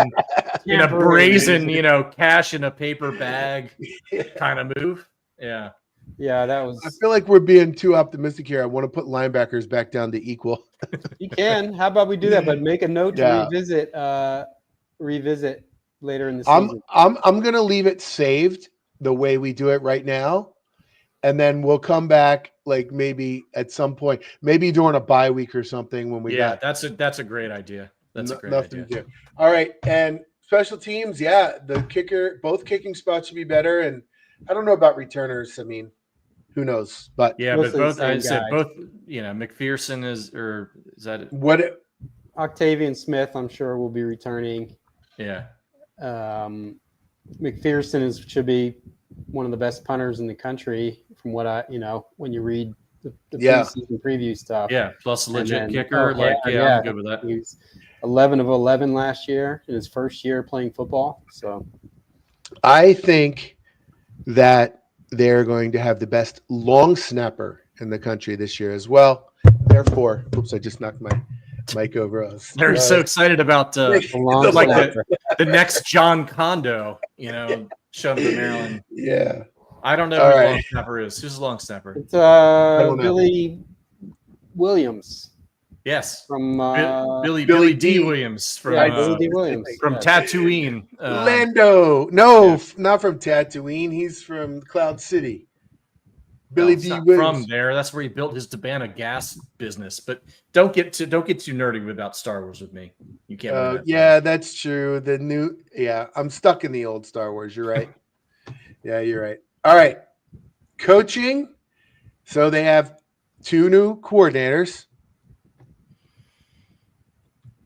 cash in a paper bag kind of move. Yeah. Yeah, that was. I feel like we're being too optimistic here. I want to put linebackers back down to equal. You can. How about we do that? But make a note to revisit later in the season. I'm gonna leave it saved the way we do it right now. And then we'll come back like maybe at some point, maybe during a bye week or something when we got that's a great idea. That's a great idea. To do. All right. And special teams, both kicking spots should be better. And I don't know about returners. I mean, who knows? But but both McPherson is that it? What Octavian Smith, I'm sure, will be returning. Yeah. McPherson should be one of the best punters in the country from what when you read the preseason preview stuff. Yeah, plus a legit kicker. I'm good with that. He was 11 of 11 last year in his first year playing football. So I think that they're going to have the best long snapper in the country this year as well. Therefore, I just knocked my mic over us. They're so excited about the next John Kondo, showing to Maryland. Yeah. I don't know who the long snapper is. Who's the long snapper? It's Billy Williams. Yes. From Billy D. Williams. From Billy D. Williams. From Tatooine. Lando. No, not from Tatooine. He's from Cloud City. Billy D. Williams. From there. That's where he built his Dabana gas business. But don't get too nerdy about Star Wars with me. You can't. That's true. I'm stuck in the old Star Wars. You're right. Yeah, you're right. All right. Coaching. So they have 2 new coordinators.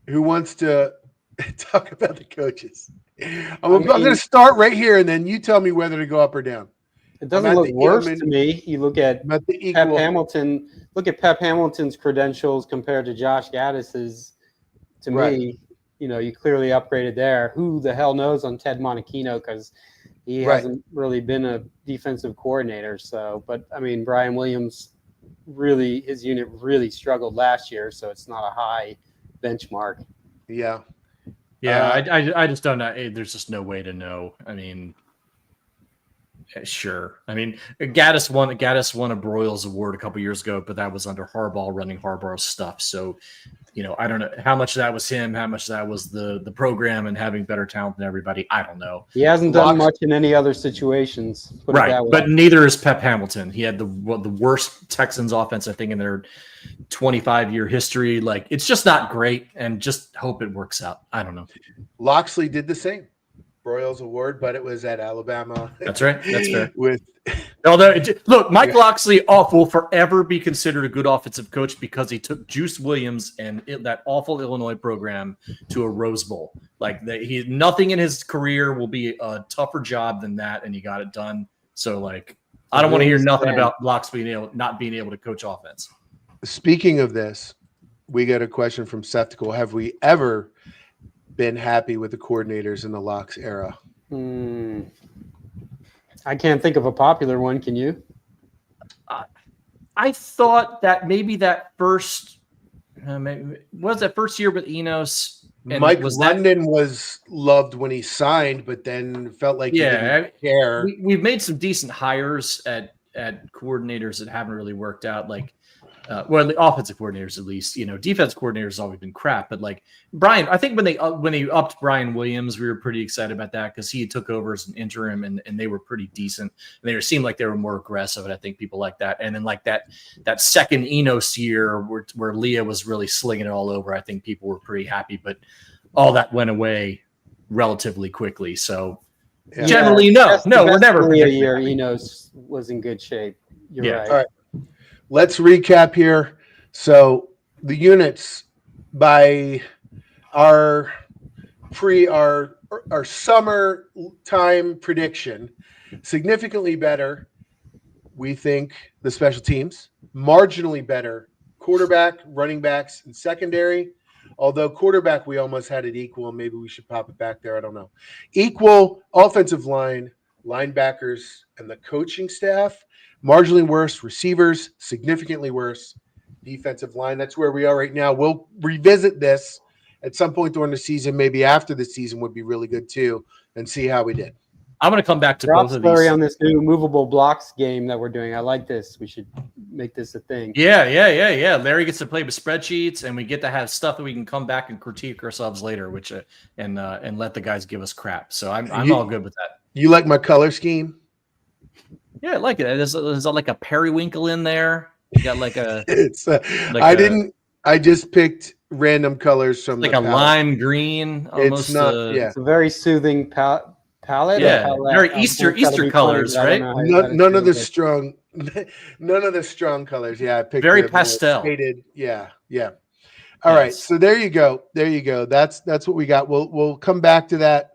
Who wants to talk about the coaches? I'm going to start right here, and then you tell me whether to go up or down. It doesn't look worse to me. You look at Pep Hamilton. Look at Pep Hamilton's credentials compared to Josh Gaddis's. To me, you clearly upgraded there. Who the hell knows on Ted Monachino, because he hasn't really been a defensive coordinator. So, but I mean, Brian Williams his unit really struggled last year, so it's not a high benchmark. Yeah. I just don't know. There's just no way to know. I mean, sure. I mean, Gaddis won a Broyles Award a couple years ago, but that was under Harbaugh running Harbaugh's stuff. So, I don't know how much that was him, how much that was the program and having better talent than everybody. I don't know. He hasn't done much in any other situations. Right, but neither is Pep Hamilton. He had the worst Texans offense, I think, in their 25-year history. Like, it's just not great, and just hope it works out. I don't know. Loxley did the same. Broyles Award, but it was at Alabama. That's right. That's fair. Look, Mike Loxley will forever be considered a good offensive coach because he took Juice Williams and that awful Illinois program to a Rose Bowl. Like, nothing in his career will be a tougher job than that, and he got it done. So, I don't want to hear nothing about Loxley not being able to coach offense. Speaking of this, we got a question from Septical. Have we ever been happy with the coordinators in the Locks era? I can't think of a popular one. Can you? I thought that maybe that first year with Enos. Mike London was loved when he signed, but then felt like he didn't care. We've made some decent hires at coordinators that haven't really worked out. The offensive coordinators, at least, defense coordinators has always been crap. But Brian, I think when he upped Brian Williams, we were pretty excited about that because he took over as an interim and they were pretty decent. And they seemed like they were more aggressive, and I think people like that. And then that second Enos year where Leah was really slinging it all over, I think people were pretty happy. But all that went away relatively quickly. So Yeah. generally, That's the we're best never Malia predicting year. that. Was in good shape. You're Yeah. right. All right. Let's recap here. So the units by our our summer time prediction, significantly better. We think the special teams, marginally better quarterback, running backs, and secondary. Although quarterback, we almost had it equal. Maybe we should pop it back there. I don't know. Equal offensive line, linebackers, and the coaching staff. Marginally worse receivers, significantly worse defensive line. That's where we are right now. We'll revisit this at some point during the season. Maybe after the season would be really good too, and see how we did. I'm going to come back to Props, both of Larry, these. on this new movable blocks game that we're doing. I like this. We should make this a thing. Yeah. Larry gets to play with spreadsheets, and we get to have stuff that we can come back and critique ourselves later, which and let the guys give us crap. So I'm all good with that. You like my color scheme? Yeah, I like it. There's like a periwinkle in there. You got like a It's like I just picked random colors from like the a palette. lime green, almost. It's not. Yeah. It's a very soothing palette. Yeah, palette. very Easter colors, right? None of the strong, none of the strong colors. Yeah, I picked Very the pastel. Faded. Yeah. All right. So there you go. That's what we got. We'll come back to that.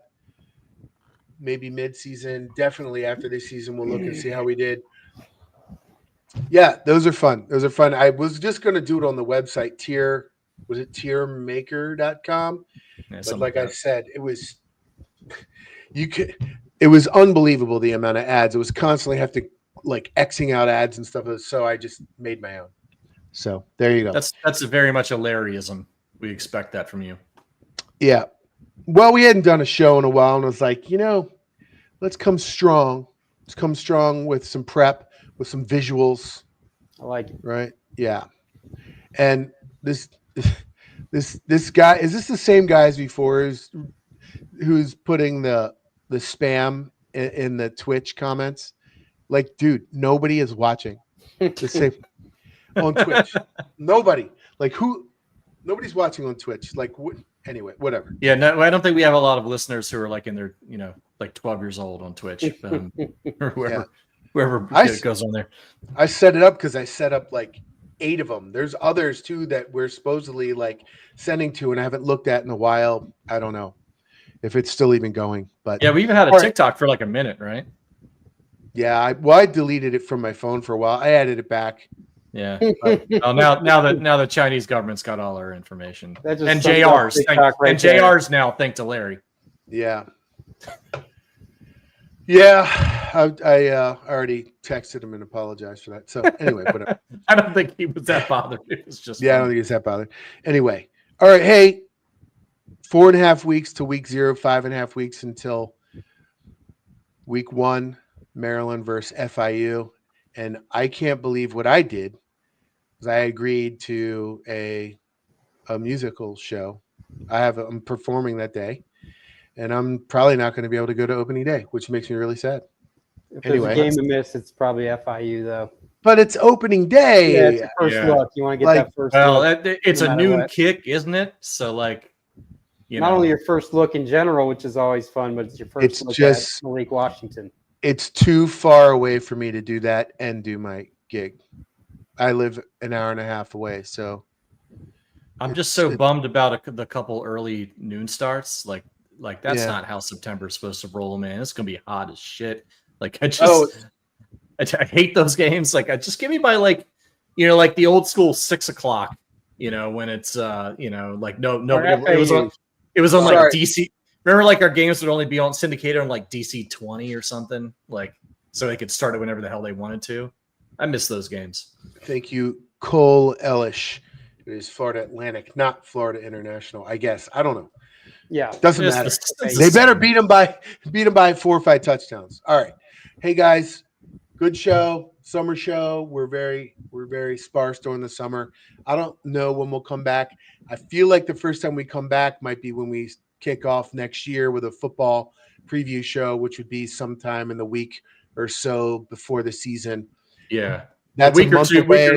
Maybe mid-season. Definitely after this season, we'll look and see how we did. Yeah, those are fun. I was just going to do it on the website, tiermaker.com. Yeah, But like I said, it was unbelievable the amount of ads. It was constantly have to like Xing out ads and stuff. So I just made my own. So there you go. That's very much a Larryism. We expect that from you. Yeah. Well, we hadn't done a show in a while, and I was like, let's come strong. Let's come strong with some prep, with some visuals. I like it. Right? Yeah. And this guy, is this the same guy as before who's putting the spam in the Twitch comments? Like, dude, nobody is watching the same on Twitch. Nobody. Like nobody's watching on Twitch. Like anyway, whatever. Yeah, no, I don't think we have a lot of listeners who are like in their, like 12 years old on Twitch, or whoever goes on there. I set it up because I set up like 8 of them. There's others too that we're supposedly like sending to, and I haven't looked at in a while. I don't know if it's still even going, but yeah, we even had a TikTok for like a minute, right? Yeah, I deleted it from my phone for a while. I added it back. Yeah. Now the Chinese government's got all our information. And JR's now, thanks to Larry. Yeah. Yeah. I already texted him and apologized for that. So anyway, whatever. I don't think he was that bothered. It was just I don't think he's that bothered. Anyway. All right. Hey, 4.5 weeks to week 0, 5.5 weeks until week 1, Maryland versus FIU. And I can't believe what I did. I agreed to a musical show. I'm performing that day, and I'm probably not going to be able to go to opening day, which makes me really sad. If there's a game to miss, it's probably FIU though. But it's opening day. Yeah, it's the first look. You want to get that first look. It's a noon kick, isn't it? So like, not only your first look in general, which is always fun, but it's your first look at Malik Washington. It's too far away for me to do that and do my gig. I live an hour and a half away, so I'm just so bummed about the couple early noon starts. Like that's not how September is supposed to roll, man. It's gonna be hot as shit. Like I hate those games. Like just give me my like the old school 6 o'clock. When it's like nobody. It was on like DC. Remember, like our games would only be on syndicated on like DC 20 or something, like so they could start it whenever the hell they wanted to. I miss those games. Thank you, Cole Ellish. It is Florida Atlantic, not Florida International. I guess I don't know. Yeah, doesn't matter. They better beat them by 4 or 5 touchdowns. All right, hey guys, good show, summer show. We're very sparse during the summer. I don't know when we'll come back. I feel like the first time we come back might be when we kick off next year with a football preview show, which would be sometime in the week or so before the season. Yeah, that's a month away.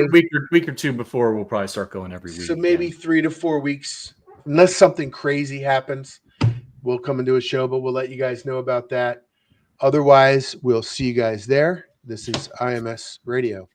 Week or two before we'll probably start going every week. So maybe 3 to 4 weeks, unless something crazy happens. we'll come and do a show, but we'll let you guys know about that. Otherwise, we'll see you guys there. This is IMS Radio.